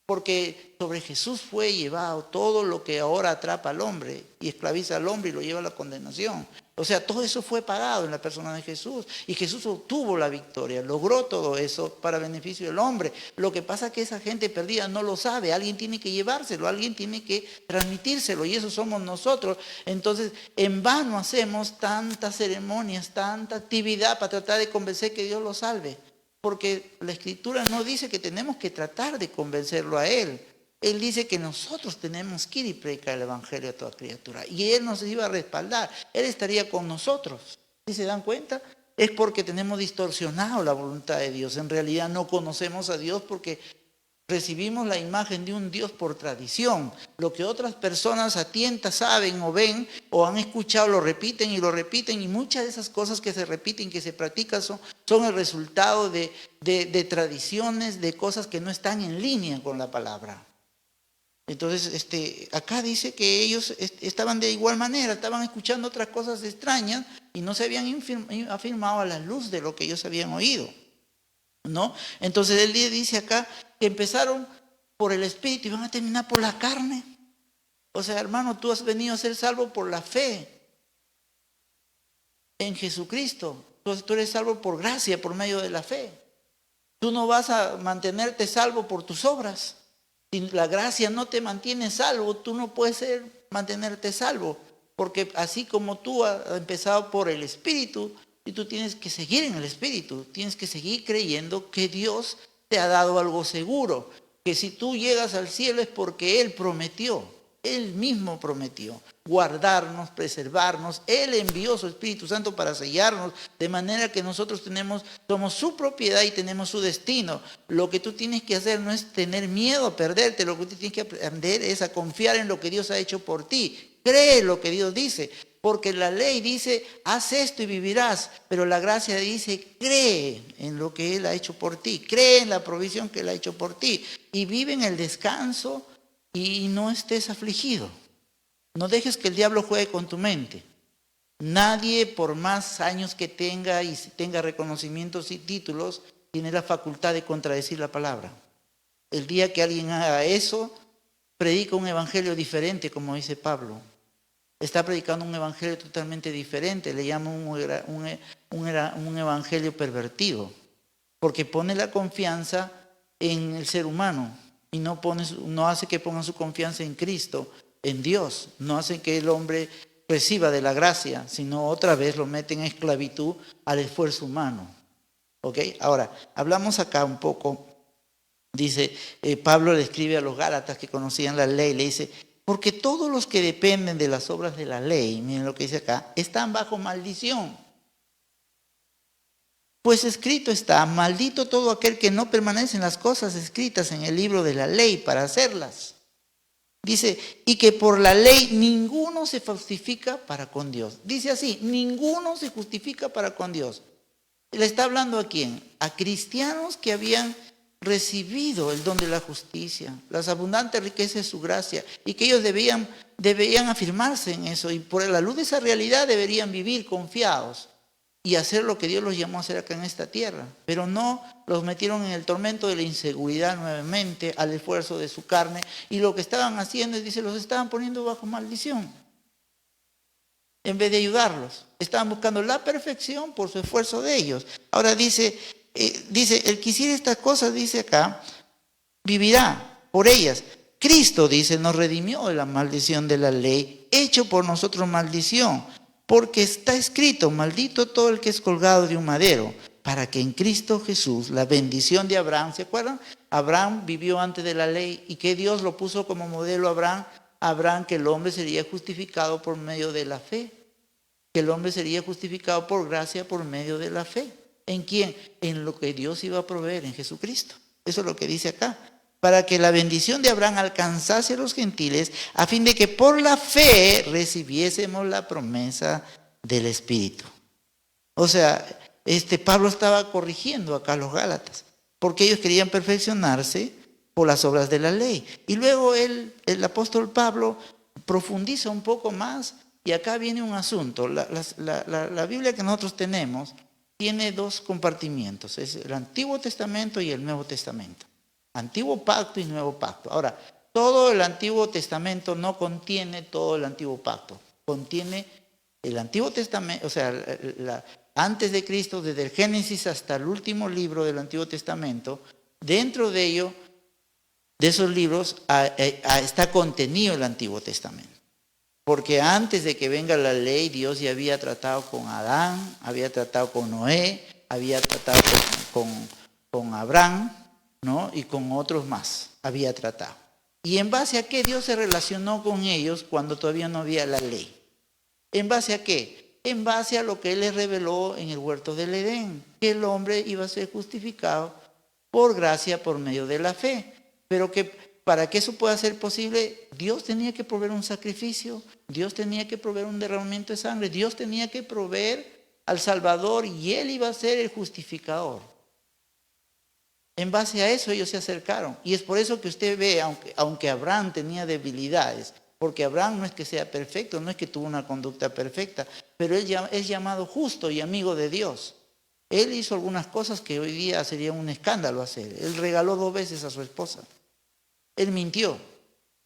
Porque sobre Jesús fue llevado todo lo que ahora atrapa al hombre y esclaviza al hombre y lo lleva a la condenación. O sea, todo eso fue pagado en la persona de Jesús. Y Jesús obtuvo la victoria, logró todo eso para beneficio del hombre. Lo que pasa es que esa gente perdida no lo sabe. Alguien tiene que llevárselo, alguien tiene que transmitírselo. Y eso somos nosotros. Entonces, en vano hacemos tantas ceremonias, tanta actividad para tratar de convencer que Dios lo salve. porque la Escritura no dice que tenemos que tratar de convencerlo a Él. Él dice que nosotros tenemos que ir y predicar el Evangelio a toda criatura. Y Él nos iba a respaldar. Él estaría con nosotros. ¿Sí se dan cuenta? Es porque tenemos distorsionado la voluntad de Dios. En realidad no conocemos a Dios porque recibimos la imagen de un Dios por tradición. Lo que otras personas a tientas saben o ven o han escuchado lo repiten y muchas de esas cosas que se repiten, que se practican son el resultado de tradiciones, de cosas que no están en línea con la palabra. Entonces, acá dice que ellos estaban de igual manera, estaban escuchando otras cosas extrañas y no se habían afirmado a la luz de lo que ellos habían oído, ¿no? Entonces él dice acá que empezaron por el Espíritu y van a terminar por la carne. O sea, hermano, tú has venido a ser salvo por la fe en Jesucristo. Tú eres salvo por gracia, por medio de la fe. Tú no vas a mantenerte salvo por tus obras. Si la gracia no te mantiene salvo, tú no puedes mantenerte salvo. Porque así como tú has empezado por el Espíritu, y tú tienes que seguir en el Espíritu, tienes que seguir creyendo que Dios te ha dado algo seguro, que si tú llegas al cielo es porque Él prometió, Él mismo prometió guardarnos, preservarnos. Él envió su Espíritu Santo para sellarnos, de manera que nosotros somos su propiedad y tenemos su destino. Lo que tú tienes que hacer no es tener miedo a perderte, lo que tú tienes que aprender es a confiar en lo que Dios ha hecho por ti. Cree lo que Dios dice. Porque la ley dice, haz esto y vivirás, pero la gracia dice, cree en lo que Él ha hecho por ti, cree en la provisión que Él ha hecho por ti y vive en el descanso y no estés afligido. No dejes que el diablo juegue con tu mente. Nadie, por más años que tenga y tenga reconocimientos y títulos, tiene la facultad de contradecir la palabra. El día que alguien haga eso, predica un evangelio diferente, como dice Pablo. Está predicando un evangelio totalmente diferente, le llama un evangelio pervertido, porque pone la confianza en el ser humano y no hace que pongan su confianza en Cristo, en Dios, no hace que el hombre reciba de la gracia, sino otra vez lo mete en esclavitud al esfuerzo humano. ¿Ok? Ahora, hablamos acá un poco, dice, Pablo le escribe a los Gálatas que conocían la ley, le dice, porque todos los que dependen de las obras de la ley, miren lo que dice acá, están bajo maldición. Pues escrito está, maldito todo aquel que no permanece en las cosas escritas en el libro de la ley para hacerlas. Dice, y que por la ley ninguno se justifica para con Dios. Dice así, ninguno se justifica para con Dios. ¿Le está hablando a quién? A cristianos que habían recibido el don de la justicia, las abundantes riquezas de su gracia, y que ellos debían afirmarse en eso, y por la luz de esa realidad deberían vivir confiados y hacer lo que Dios los llamó a hacer acá en esta tierra. Pero no, los metieron en el tormento de la inseguridad nuevamente, al esfuerzo de su carne, y lo que estaban haciendo es, dice, los estaban poniendo bajo maldición. En vez de ayudarlos, estaban buscando la perfección por su esfuerzo de ellos. Ahora dice, el que hiciera estas cosas, dice acá, vivirá por ellas. Cristo, dice, nos redimió de la maldición de la ley, hecho por nosotros maldición, porque está escrito, maldito todo el que es colgado de un madero, para que en Cristo Jesús, la bendición de Abraham, ¿se acuerdan? Abraham vivió antes de la ley y que Dios lo puso como modelo a Abraham, que el hombre sería justificado por medio de la fe, que el hombre sería justificado por gracia por medio de la fe. ¿En quién? En lo que Dios iba a proveer, en Jesucristo. Eso es lo que dice acá. Para que la bendición de Abraham alcanzase a los gentiles, a fin de que por la fe recibiésemos la promesa del Espíritu. O sea, Pablo estaba corrigiendo acá a los Gálatas, porque ellos querían perfeccionarse por las obras de la ley. Y luego el apóstol Pablo profundiza un poco más, y acá viene un asunto. La Biblia que nosotros tenemos tiene dos compartimientos, es el Antiguo Testamento y el Nuevo Testamento. Antiguo Pacto y Nuevo Pacto. Ahora, todo el Antiguo Testamento no contiene todo el Antiguo Pacto. Contiene el Antiguo Testamento, o sea, antes de Cristo, desde el Génesis hasta el último libro del Antiguo Testamento. Dentro de ello, de esos libros, está contenido el Antiguo Testamento. Porque antes de que venga la ley, Dios ya había tratado con Adán, había tratado con Noé, había tratado con Abraham, ¿no? Y con otros más había tratado. ¿Y en base a qué Dios se relacionó con ellos cuando todavía no había la ley? ¿En base a qué? En base a lo que Él les reveló en el huerto del Edén, que el hombre iba a ser justificado por gracia por medio de la fe. Pero que para que eso pueda ser posible, Dios tenía que proveer un sacrificio, Dios tenía que proveer un derramamiento de sangre, Dios tenía que proveer al Salvador y Él iba a ser el justificador. En base a eso ellos se acercaron. Y es por eso que usted ve, aunque Abraham tenía debilidades, porque Abraham no es que sea perfecto, no es que tuvo una conducta perfecta, pero él es llamado justo y amigo de Dios. Él hizo algunas cosas que hoy día sería un escándalo hacer. Él regaló 2 veces a su esposa. Él mintió,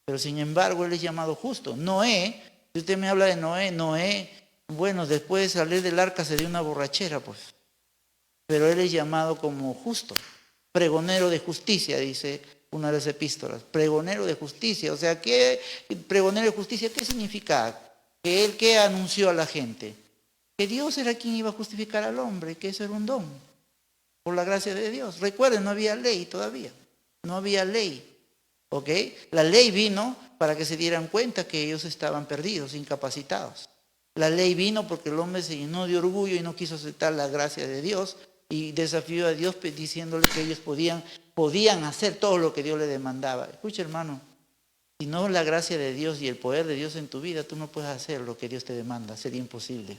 pero sin embargo él es llamado justo. Noé, si usted me habla de Noé, bueno, después de salir del arca se dio una borrachera, pues. Pero él es llamado como justo. Pregonero de justicia, dice una de las epístolas. Pregonero de justicia. O sea, ¿qué pregonero de justicia? ¿Qué significa? Que él, ¿qué anunció a la gente? Que Dios era quien iba a justificar al hombre, que eso era un don, por la gracia de Dios. Recuerden, no había ley todavía. No había ley. ¿Ok? La ley vino para que se dieran cuenta que ellos estaban perdidos, incapacitados. La ley vino porque el hombre se llenó de orgullo y no quiso aceptar la gracia de Dios. Y desafió a Dios diciéndole que ellos podían hacer todo lo que Dios le demandaba. Escucha, hermano, si no la gracia de Dios y el poder de Dios en tu vida, tú no puedes hacer lo que Dios te demanda, sería imposible.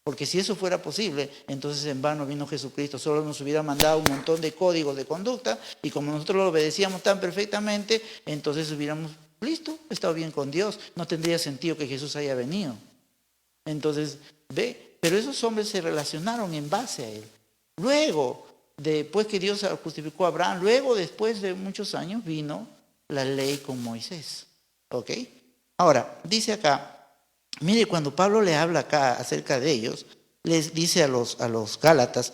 Porque si eso fuera posible, entonces en vano vino Jesucristo, solo nos hubiera mandado un montón de códigos de conducta y como nosotros lo obedecíamos tan perfectamente, entonces hubiéramos, listo, estado bien con Dios, no tendría sentido que Jesús haya venido. Entonces, ve, pero esos hombres se relacionaron en base a Él. Luego, después que Dios justificó a Abraham, luego después de muchos años vino la ley con Moisés. ¿Ok? Ahora, dice acá, mire, cuando Pablo le habla acá acerca de ellos, les dice a los Gálatas,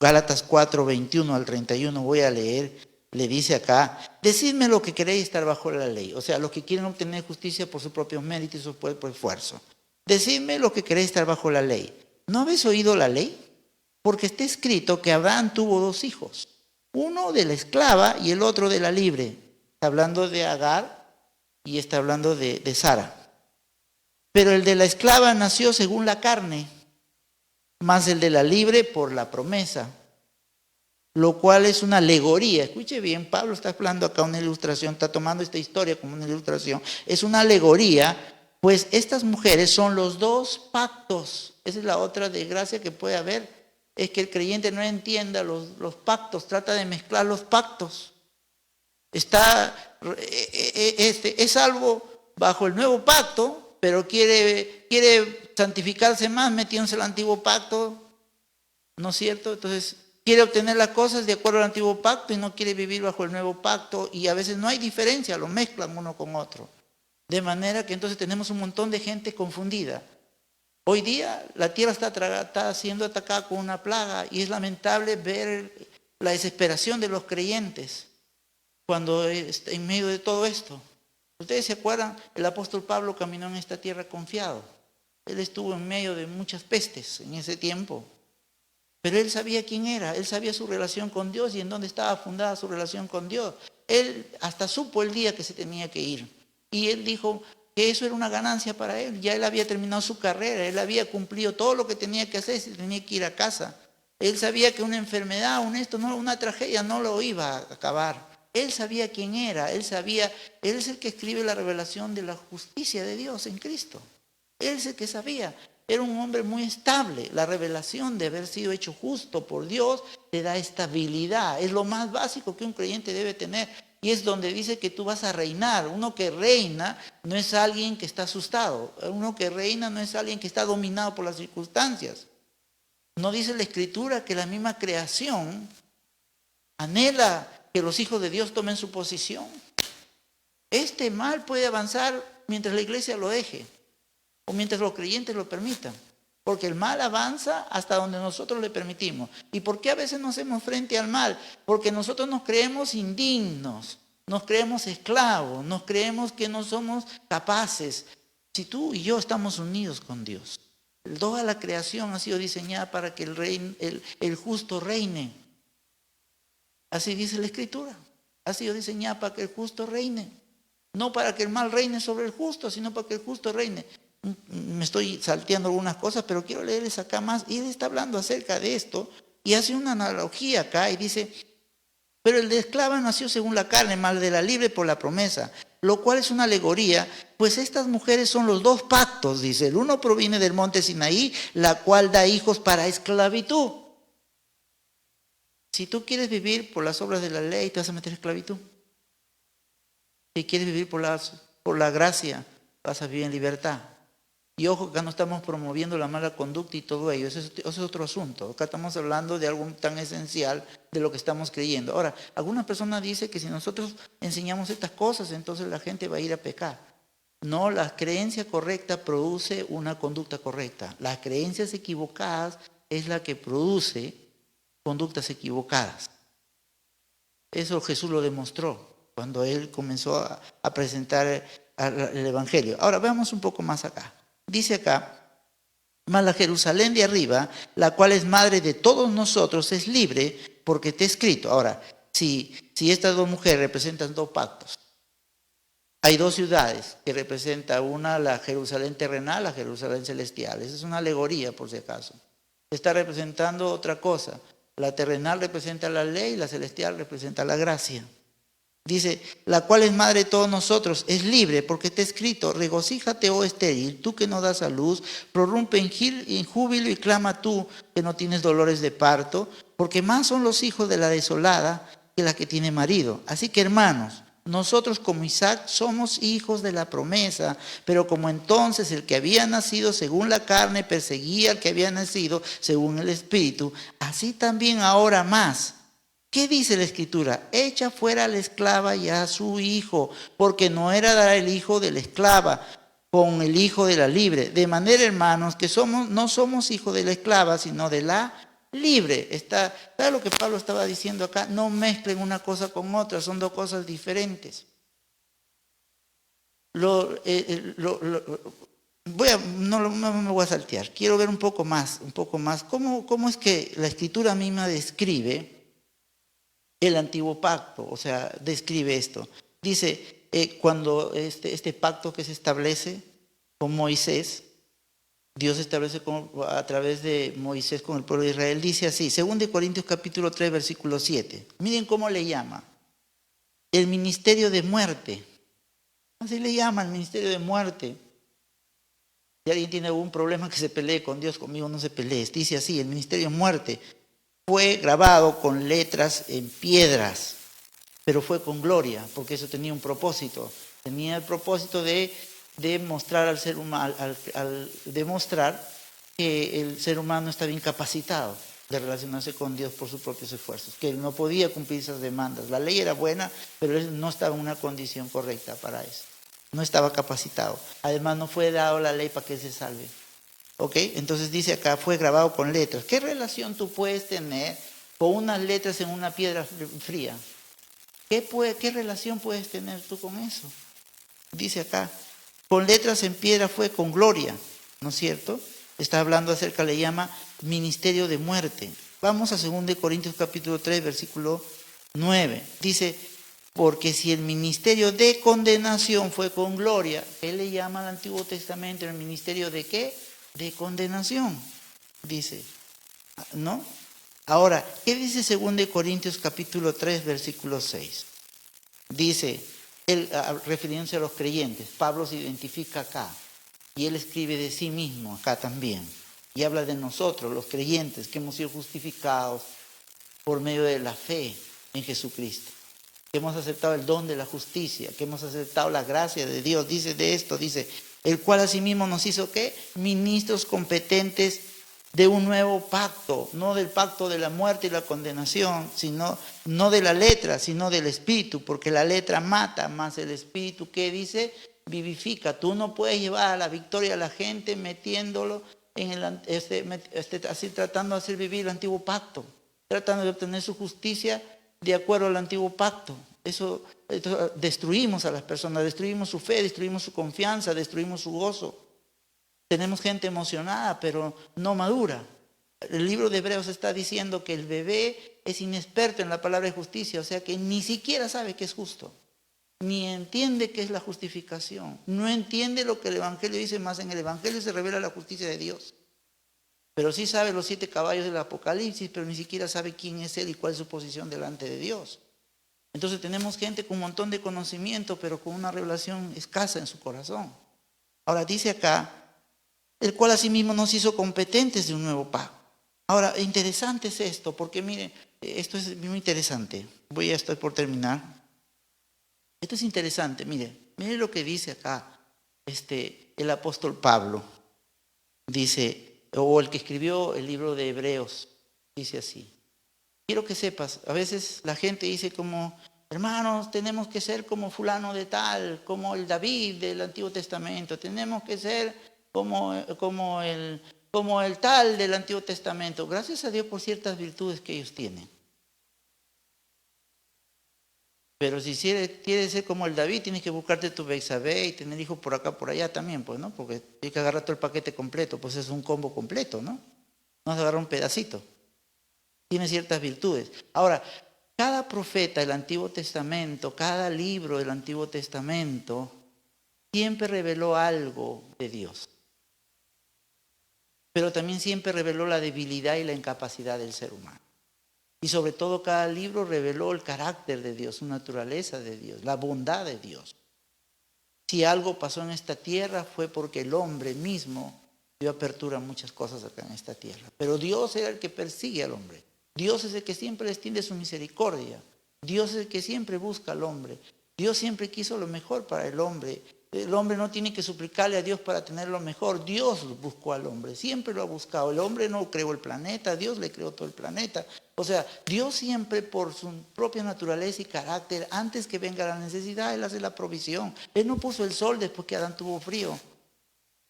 Gálatas 4, 21 al 31, voy a leer, le dice acá, decidme lo que queréis estar bajo la ley. O sea, los que quieren obtener justicia por sus propios méritos y su propio esfuerzo. Decidme lo que queréis estar bajo la ley. ¿No habéis oído la ley? Porque está escrito que Abraham tuvo 2 hijos, uno de la esclava y el otro de la libre. Está hablando de Agar y está hablando de Sara. Pero el de la esclava nació según la carne, más el de la libre por la promesa, lo cual es una alegoría. Escuche bien, Pablo está hablando acá una ilustración, está tomando esta historia como una ilustración. Es una alegoría, pues estas mujeres son los 2 pactos. Esa es la otra desgracia que puede haber. Es que el creyente no entienda los pactos, trata de mezclar los pactos. Es salvo bajo el nuevo pacto, pero quiere santificarse más metiéndose en el antiguo pacto, ¿no es cierto? Entonces quiere obtener las cosas de acuerdo al antiguo pacto y no quiere vivir bajo el nuevo pacto y a veces no hay diferencia, lo mezclan uno con otro. De manera que entonces tenemos un montón de gente confundida. Hoy día la tierra está siendo atacada con una plaga y es lamentable ver la desesperación de los creyentes cuando en medio de todo esto. Ustedes se acuerdan, el apóstol Pablo caminó en esta tierra confiado. Él estuvo en medio de muchas pestes en ese tiempo. Pero él sabía quién era, él sabía su relación con Dios y en dónde estaba fundada su relación con Dios. Él hasta supo el día que se tenía que ir. Y él dijo que eso era una ganancia para él. Ya él había terminado su carrera, él había cumplido todo lo que tenía que hacer, se tenía que ir a casa. Él sabía que una enfermedad, una tragedia no lo iba a acabar. Él sabía quién era, él es el que escribe la revelación de la justicia de Dios en Cristo. Él es el que sabía. Era un hombre muy estable. La revelación de haber sido hecho justo por Dios te da estabilidad. Es lo más básico que un creyente debe tener. Y es donde dice que tú vas a reinar. Uno que reina no es alguien que está asustado. Uno que reina no es alguien que está dominado por las circunstancias. ¿No dice la Escritura que la misma creación anhela que los hijos de Dios tomen su posición? Este mal puede avanzar mientras la iglesia lo deje o mientras los creyentes lo permitan. Porque el mal avanza hasta donde nosotros le permitimos. ¿Y por qué a veces no hacemos frente al mal? Porque nosotros nos creemos indignos, nos creemos esclavos, nos creemos que no somos capaces. Si tú y yo estamos unidos con Dios, toda la creación ha sido diseñada para que el justo reine. Así dice la Escritura. Ha sido diseñada para que el justo reine. No para que el mal reine sobre el justo, sino para que el justo reine. Me estoy salteando algunas cosas, pero quiero leerles acá más. Y él está hablando acerca de esto y hace una analogía acá y dice: pero el de esclava nació según la carne, más de la libre por la promesa, lo cual es una alegoría, pues estas mujeres son los dos pactos, dice. El uno proviene del monte Sinaí, la cual da hijos para esclavitud. Si tú quieres vivir por las obras de la ley, te vas a meter en esclavitud. Si quieres vivir por la gracia, vas a vivir en libertad. Y ojo, acá no estamos promoviendo la mala conducta y todo ello, eso es otro asunto. Acá estamos hablando de algo tan esencial de lo que estamos creyendo. Ahora, alguna persona dice que si nosotros enseñamos estas cosas, entonces la gente va a ir a pecar. No, la creencia correcta produce una conducta correcta. Las creencias equivocadas es la que produce conductas equivocadas. Eso Jesús lo demostró cuando él comenzó a presentar el Evangelio. Ahora, veamos un poco más acá. Dice acá: mas la Jerusalén de arriba, la cual es madre de todos nosotros, es libre porque está escrito. Ahora, si estas dos mujeres representan dos pactos, hay dos ciudades que representan una, la Jerusalén terrenal, la Jerusalén celestial. Esa es una alegoría, por si acaso. Está representando otra cosa. La terrenal representa la ley, la celestial representa la gracia. Dice: la cual es madre de todos nosotros, es libre porque está escrito: regocíjate, oh estéril, tú que no das a luz, prorrumpe en júbilo y clama tú que no tienes dolores de parto, porque más son los hijos de la desolada que la que tiene marido. Así que, hermanos, nosotros como Isaac somos hijos de la promesa, pero como entonces el que había nacido según la carne perseguía al que había nacido según el Espíritu, así también ahora más. ¿Qué dice la Escritura? Echa fuera a la esclava y a su hijo, porque no era dar el hijo de la esclava con el hijo de la libre. De manera, hermanos, que no somos hijos de la esclava, sino de la libre. ¿Sabe lo que Pablo estaba diciendo acá? No mezclen una cosa con otra, son dos cosas diferentes. No me voy a saltear, quiero ver un poco más. ¿Cómo es que la Escritura misma describe el antiguo pacto? O sea, describe esto. Dice, cuando este pacto que se establece con Moisés, Dios establece a través de Moisés con el pueblo de Israel, dice así, 2 Corintios capítulo 3, versículo 7. Miren cómo le llama. El ministerio de muerte. Así le llama, el ministerio de muerte. Si alguien tiene algún problema que se pelee con Dios, conmigo no se pelee. Dice así, el ministerio de muerte fue grabado con letras en piedras, pero fue con gloria, porque eso tenía un propósito. Tenía el propósito de demostrar al ser humano, al demostrar que el ser humano estaba incapacitado de relacionarse con Dios por sus propios esfuerzos, que él no podía cumplir esas demandas. La ley era buena, pero él no estaba en una condición correcta para eso. No estaba capacitado. Además, no fue dado la ley para que él se salve. ¿Ok? Entonces dice acá, fue grabado con letras. ¿Qué relación tú puedes tener con unas letras en una piedra fría? ¿Qué relación puedes tener tú con eso? Dice acá, con letras en piedra fue con gloria, ¿no es cierto? Está hablando acerca, le llama ministerio de muerte. Vamos a 2 Corintios capítulo 3, versículo 9. Dice, porque si el ministerio de condenación fue con gloria, ¿qué le llama al Antiguo Testamento el ministerio de qué? De condenación, dice, ¿no? Ahora, ¿qué dice 2 Corintios capítulo 3, versículo 6? Dice, él, refiriéndose a los creyentes, Pablo se identifica acá, y él escribe de sí mismo acá también, y habla de nosotros, los creyentes, que hemos sido justificados por medio de la fe en Jesucristo, que hemos aceptado el don de la justicia, que hemos aceptado la gracia de Dios. Dice de esto, dice, el cual asimismo nos hizo, ¿qué? Ministros competentes de un nuevo pacto, no del pacto de la muerte y la condenación, sino no de la letra, sino del espíritu, porque la letra mata, más el espíritu, ¿qué dice? Vivifica. Tú no puedes llevar a la victoria a la gente metiéndolo en así tratando de hacer vivir el antiguo pacto, tratando de obtener su justicia de acuerdo al antiguo pacto. Eso destruimos a las personas, destruimos su fe, destruimos su confianza, destruimos su gozo. Tenemos gente emocionada, pero no madura. El libro de Hebreos está diciendo que el bebé es inexperto en la palabra de justicia, o sea que ni siquiera sabe qué es justo, ni entiende qué es la justificación, no entiende lo que el Evangelio dice, más en el Evangelio se revela la justicia de Dios. Pero sí sabe los 7 caballos del Apocalipsis, pero ni siquiera sabe quién es Él y cuál es su posición delante de Dios. Entonces tenemos gente con un montón de conocimiento, pero con una revelación escasa en su corazón. Ahora dice acá, el cual asimismo nos hizo competentes de un nuevo pacto. Ahora, interesante es esto, porque miren, esto es muy interesante. Estoy por terminar. Esto es interesante, mire lo que dice acá el apóstol Pablo. Dice, o el que escribió el libro de Hebreos, dice así. Quiero que sepas, a veces la gente dice como, hermanos, tenemos que ser como fulano de tal, como el David del Antiguo Testamento, tenemos que ser como el tal del Antiguo Testamento. Gracias a Dios por ciertas virtudes que ellos tienen. Pero si quieres ser como el David, tienes que buscarte tu Betsabé y tener hijos por acá, por allá también, pues, ¿no? Porque tienes que agarrar todo el paquete completo, pues es un combo completo, ¿no? No se agarra un pedacito. Tiene ciertas virtudes. Ahora, cada profeta del Antiguo Testamento, cada libro del Antiguo Testamento, siempre reveló algo de Dios. Pero también siempre reveló la debilidad y la incapacidad del ser humano. Y sobre todo cada libro reveló el carácter de Dios, su naturaleza de Dios, la bondad de Dios. Si algo pasó en esta tierra fue porque el hombre mismo dio apertura a muchas cosas acá en esta tierra. Pero Dios era el que persigue al hombre. Dios es el que siempre le extiende su misericordia. Dios es el que siempre busca al hombre. Dios siempre quiso lo mejor para el hombre. El hombre no tiene que suplicarle a Dios para tener lo mejor. Dios buscó al hombre, siempre lo ha buscado. El hombre no creó el planeta, Dios le creó todo el planeta. O sea, Dios siempre por su propia naturaleza y carácter, antes que venga la necesidad, Él hace la provisión. Él no puso el sol después que Adán tuvo frío.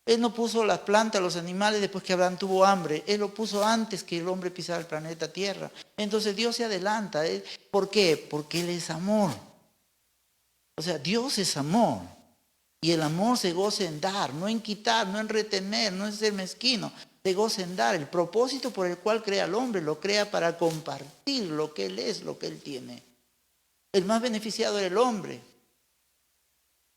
Él no puso las plantas, los animales después que Adán tuvo hambre. Él lo puso antes que el hombre pisara el planeta Tierra. Entonces Dios se adelanta. ¿Por qué? Porque Él es amor. O sea, Dios es amor. Y el amor se goza en dar, no en quitar, no en retener, no en ser mezquino. Se goza en dar. El propósito por el cual crea al hombre, lo crea para compartir lo que Él es, lo que Él tiene. El más beneficiado era el hombre.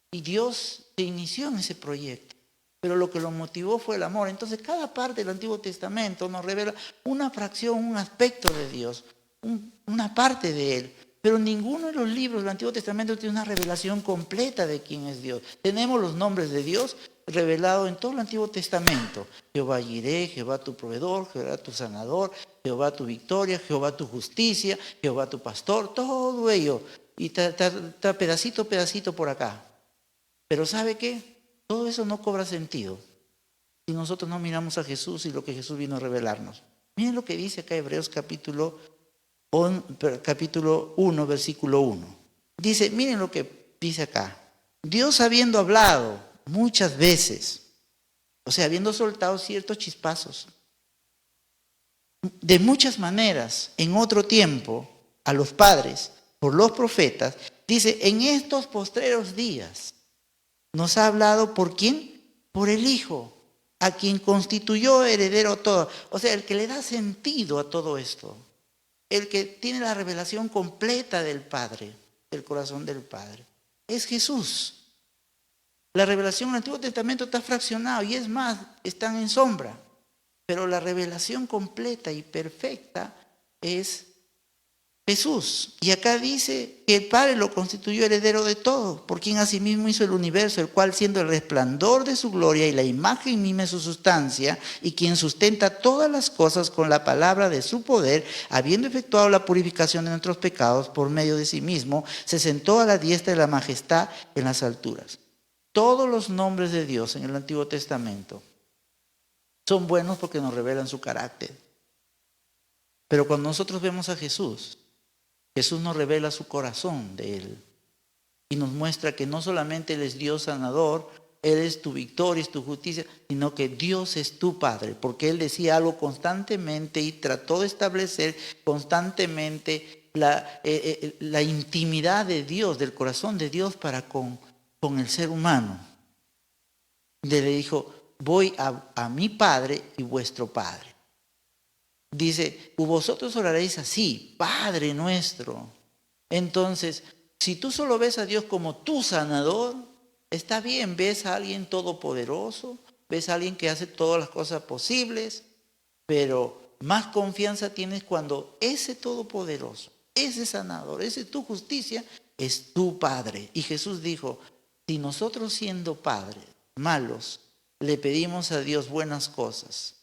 Y Dios se inició en ese proyecto. Pero lo que lo motivó fue el amor. Entonces cada parte del Antiguo Testamento nos revela una fracción, un aspecto de Dios, una parte de Él. Pero ninguno de los libros del Antiguo Testamento tiene una revelación completa de quién es Dios. Tenemos los nombres de Dios revelados en todo el Antiguo Testamento. Jehová Jireh, Jehová tu proveedor, Jehová tu sanador, Jehová tu victoria, Jehová tu justicia, Jehová tu pastor, todo ello. Y está pedacito por acá. Pero ¿sabe qué? Todo eso no cobra sentido si nosotros no miramos a Jesús y lo que Jesús vino a revelarnos. Miren lo que dice acá Hebreos capítulo 1, versículo 1. Dice, miren lo que dice acá. Dios habiendo hablado muchas veces, o sea, habiendo soltado ciertos chispazos, de muchas maneras, en otro tiempo, a los padres, por los profetas, dice, en estos postreros días, nos ha hablado ¿por quién? Por el Hijo, a quien constituyó heredero todo. O sea, el que le da sentido a todo esto. El que tiene la revelación completa del Padre, del corazón del Padre. Es Jesús. La revelación en el Antiguo Testamento está fraccionado y es más, están en sombra. Pero la revelación completa y perfecta es Jesús. Y acá dice que el Padre lo constituyó heredero de todo, por quien asimismo hizo el universo, el cual siendo el resplandor de su gloria y la imagen misma de su sustancia, y quien sustenta todas las cosas con la palabra de su poder, habiendo efectuado la purificación de nuestros pecados por medio de sí mismo, se sentó a la diestra de la majestad en las alturas. Todos los nombres de Dios en el Antiguo Testamento son buenos porque nos revelan su carácter. Pero cuando nosotros vemos a Jesús, Jesús nos revela su corazón de Él y nos muestra que no solamente Él es Dios sanador, Él es tu victoria, es tu justicia, sino que Dios es tu Padre, porque Él decía algo constantemente y trató de establecer constantemente la intimidad de Dios, del corazón de Dios para con el ser humano. Le dijo, voy a mi Padre y vuestro Padre. Dice, vosotros oraréis así, Padre nuestro. Entonces, si tú solo ves a Dios como tu sanador, está bien, ves a alguien todopoderoso, ves a alguien que hace todas las cosas posibles, pero más confianza tienes cuando ese todopoderoso, ese sanador, ese tu justicia, es tu Padre. Y Jesús dijo, si nosotros siendo padres malos, le pedimos a Dios buenas cosas,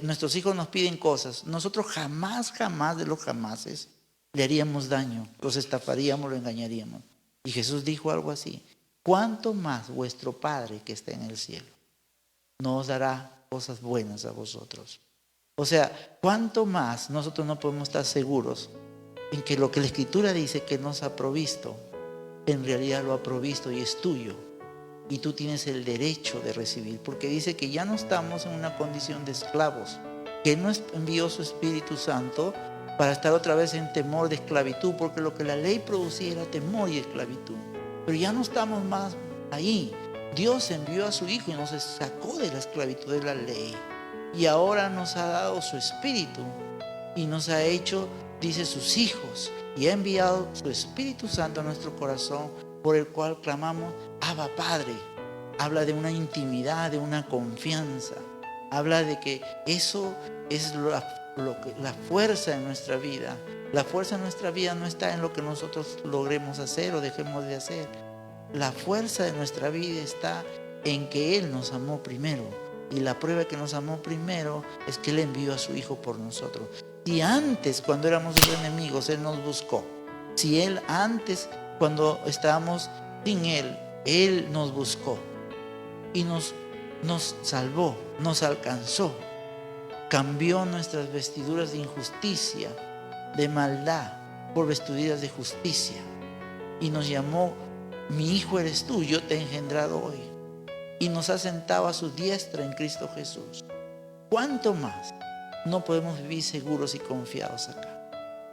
nuestros hijos nos piden cosas, nosotros jamás de los jamases le haríamos daño, los estafaríamos, lo engañaríamos. Y Jesús dijo algo así, ¿cuánto más vuestro Padre que está en el cielo no os dará cosas buenas a vosotros? O sea, ¿cuánto más nosotros no podemos estar seguros en que lo que la Escritura dice que nos ha provisto, en realidad lo ha provisto y es tuyo? Y tú tienes el derecho de recibir, porque dice que ya no estamos en una condición de esclavos, que Él nos envió su Espíritu Santo para estar otra vez en temor de esclavitud, porque lo que la ley producía era temor y esclavitud. Pero ya no estamos más ahí. Dios envió a su Hijo y nos sacó de la esclavitud de la ley. Y ahora nos ha dado su Espíritu y nos ha hecho, dice, sus hijos. Y ha enviado su Espíritu Santo a nuestro corazón, por el cual clamamos, Abba Padre. Habla de una intimidad, de una confianza. Habla de que eso es la fuerza de nuestra vida. La fuerza de nuestra vida no está en lo que nosotros logremos hacer o dejemos de hacer. La fuerza de nuestra vida está en que Él nos amó primero. Y la prueba de que nos amó primero es que Él envió a su Hijo por nosotros. Si antes, cuando éramos sus enemigos, Él nos buscó. Si Él antes, cuando estábamos sin Él nos buscó. Y nos salvó, nos alcanzó. Cambió nuestras vestiduras de injusticia, de maldad, por vestiduras de justicia. Y nos llamó, mi hijo eres tú, yo te he engendrado hoy. Y nos ha sentado a su diestra en Cristo Jesús. ¿Cuánto más no podemos vivir seguros y confiados acá?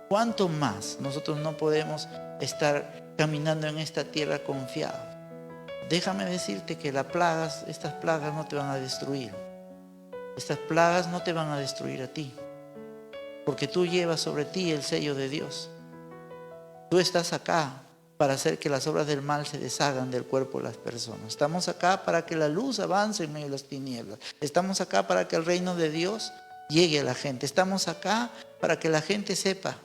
¿Cuánto más nosotros no podemos estar caminando en esta tierra confiados? Déjame decirte que estas plagas no te van a destruir. Estas plagas no te van a destruir a ti, porque tú llevas sobre ti el sello de Dios. Tú estás acá para hacer que las obras del mal se deshagan del cuerpo de las personas. Estamos acá para que la luz avance en medio de las tinieblas. Estamos acá para que el reino de Dios llegue a la gente. Estamos acá para que la gente sepa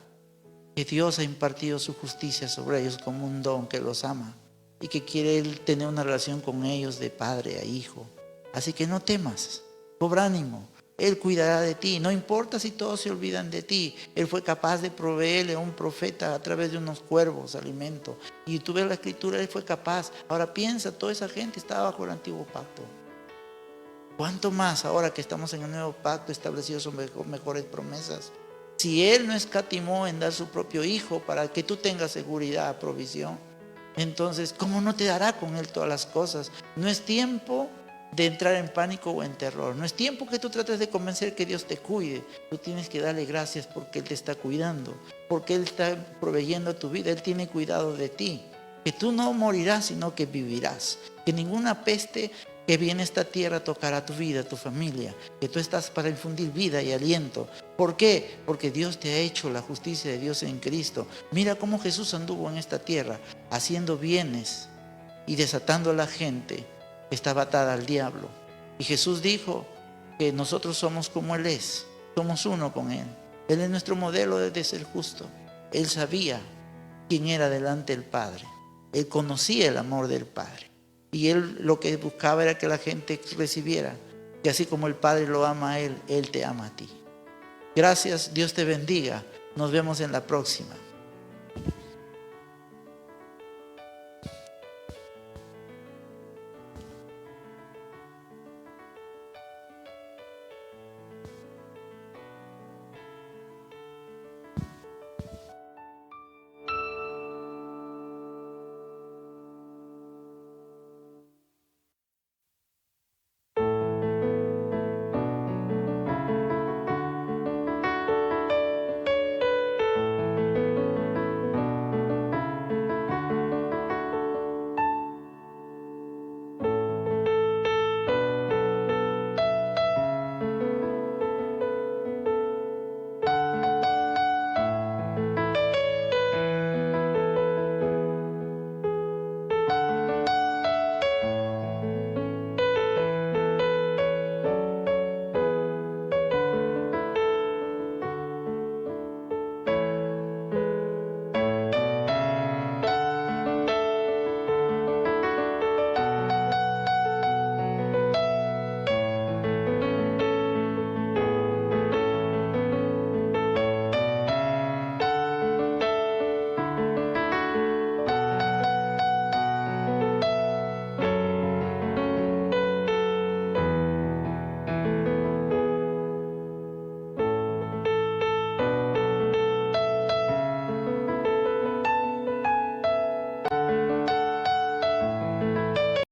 que Dios ha impartido su justicia sobre ellos como un don, que los ama y que quiere Él tener una relación con ellos de padre a hijo. Así que no temas, cobra ánimo. Él cuidará de ti, no importa si todos se olvidan de ti. Él fue capaz de proveerle a un profeta a través de unos cuervos alimento. Y tú ves la Escritura, Él fue capaz. Ahora piensa, toda esa gente estaba bajo el antiguo pacto. ¿Cuánto más ahora que estamos en el nuevo pacto establecido son mejores promesas? Si Él no escatimó en dar su propio Hijo para que tú tengas seguridad, provisión, entonces ¿cómo no te dará con Él todas las cosas? No es tiempo de entrar en pánico o en terror. No es tiempo que tú trates de convencer que Dios te cuide. Tú tienes que darle gracias porque Él te está cuidando, porque Él está proveyendo tu vida. Él tiene cuidado de ti. Que tú no morirás, sino que vivirás. Que ninguna peste que viene a esta tierra tocará tu vida, tu familia. Que tú estás para infundir vida y aliento. ¿Por qué? Porque Dios te ha hecho la justicia de Dios en Cristo. Mira cómo Jesús anduvo en esta tierra, haciendo bienes y desatando a la gente que estaba atada al diablo. Y Jesús dijo que nosotros somos como Él es, somos uno con Él. Él es nuestro modelo de ser justo. Él sabía quién era delante del Padre. Él conocía el amor del Padre. Y Él lo que buscaba era que la gente recibiera que así como el Padre lo ama a Él, Él te ama a ti. Gracias, Dios te bendiga. Nos vemos en la próxima.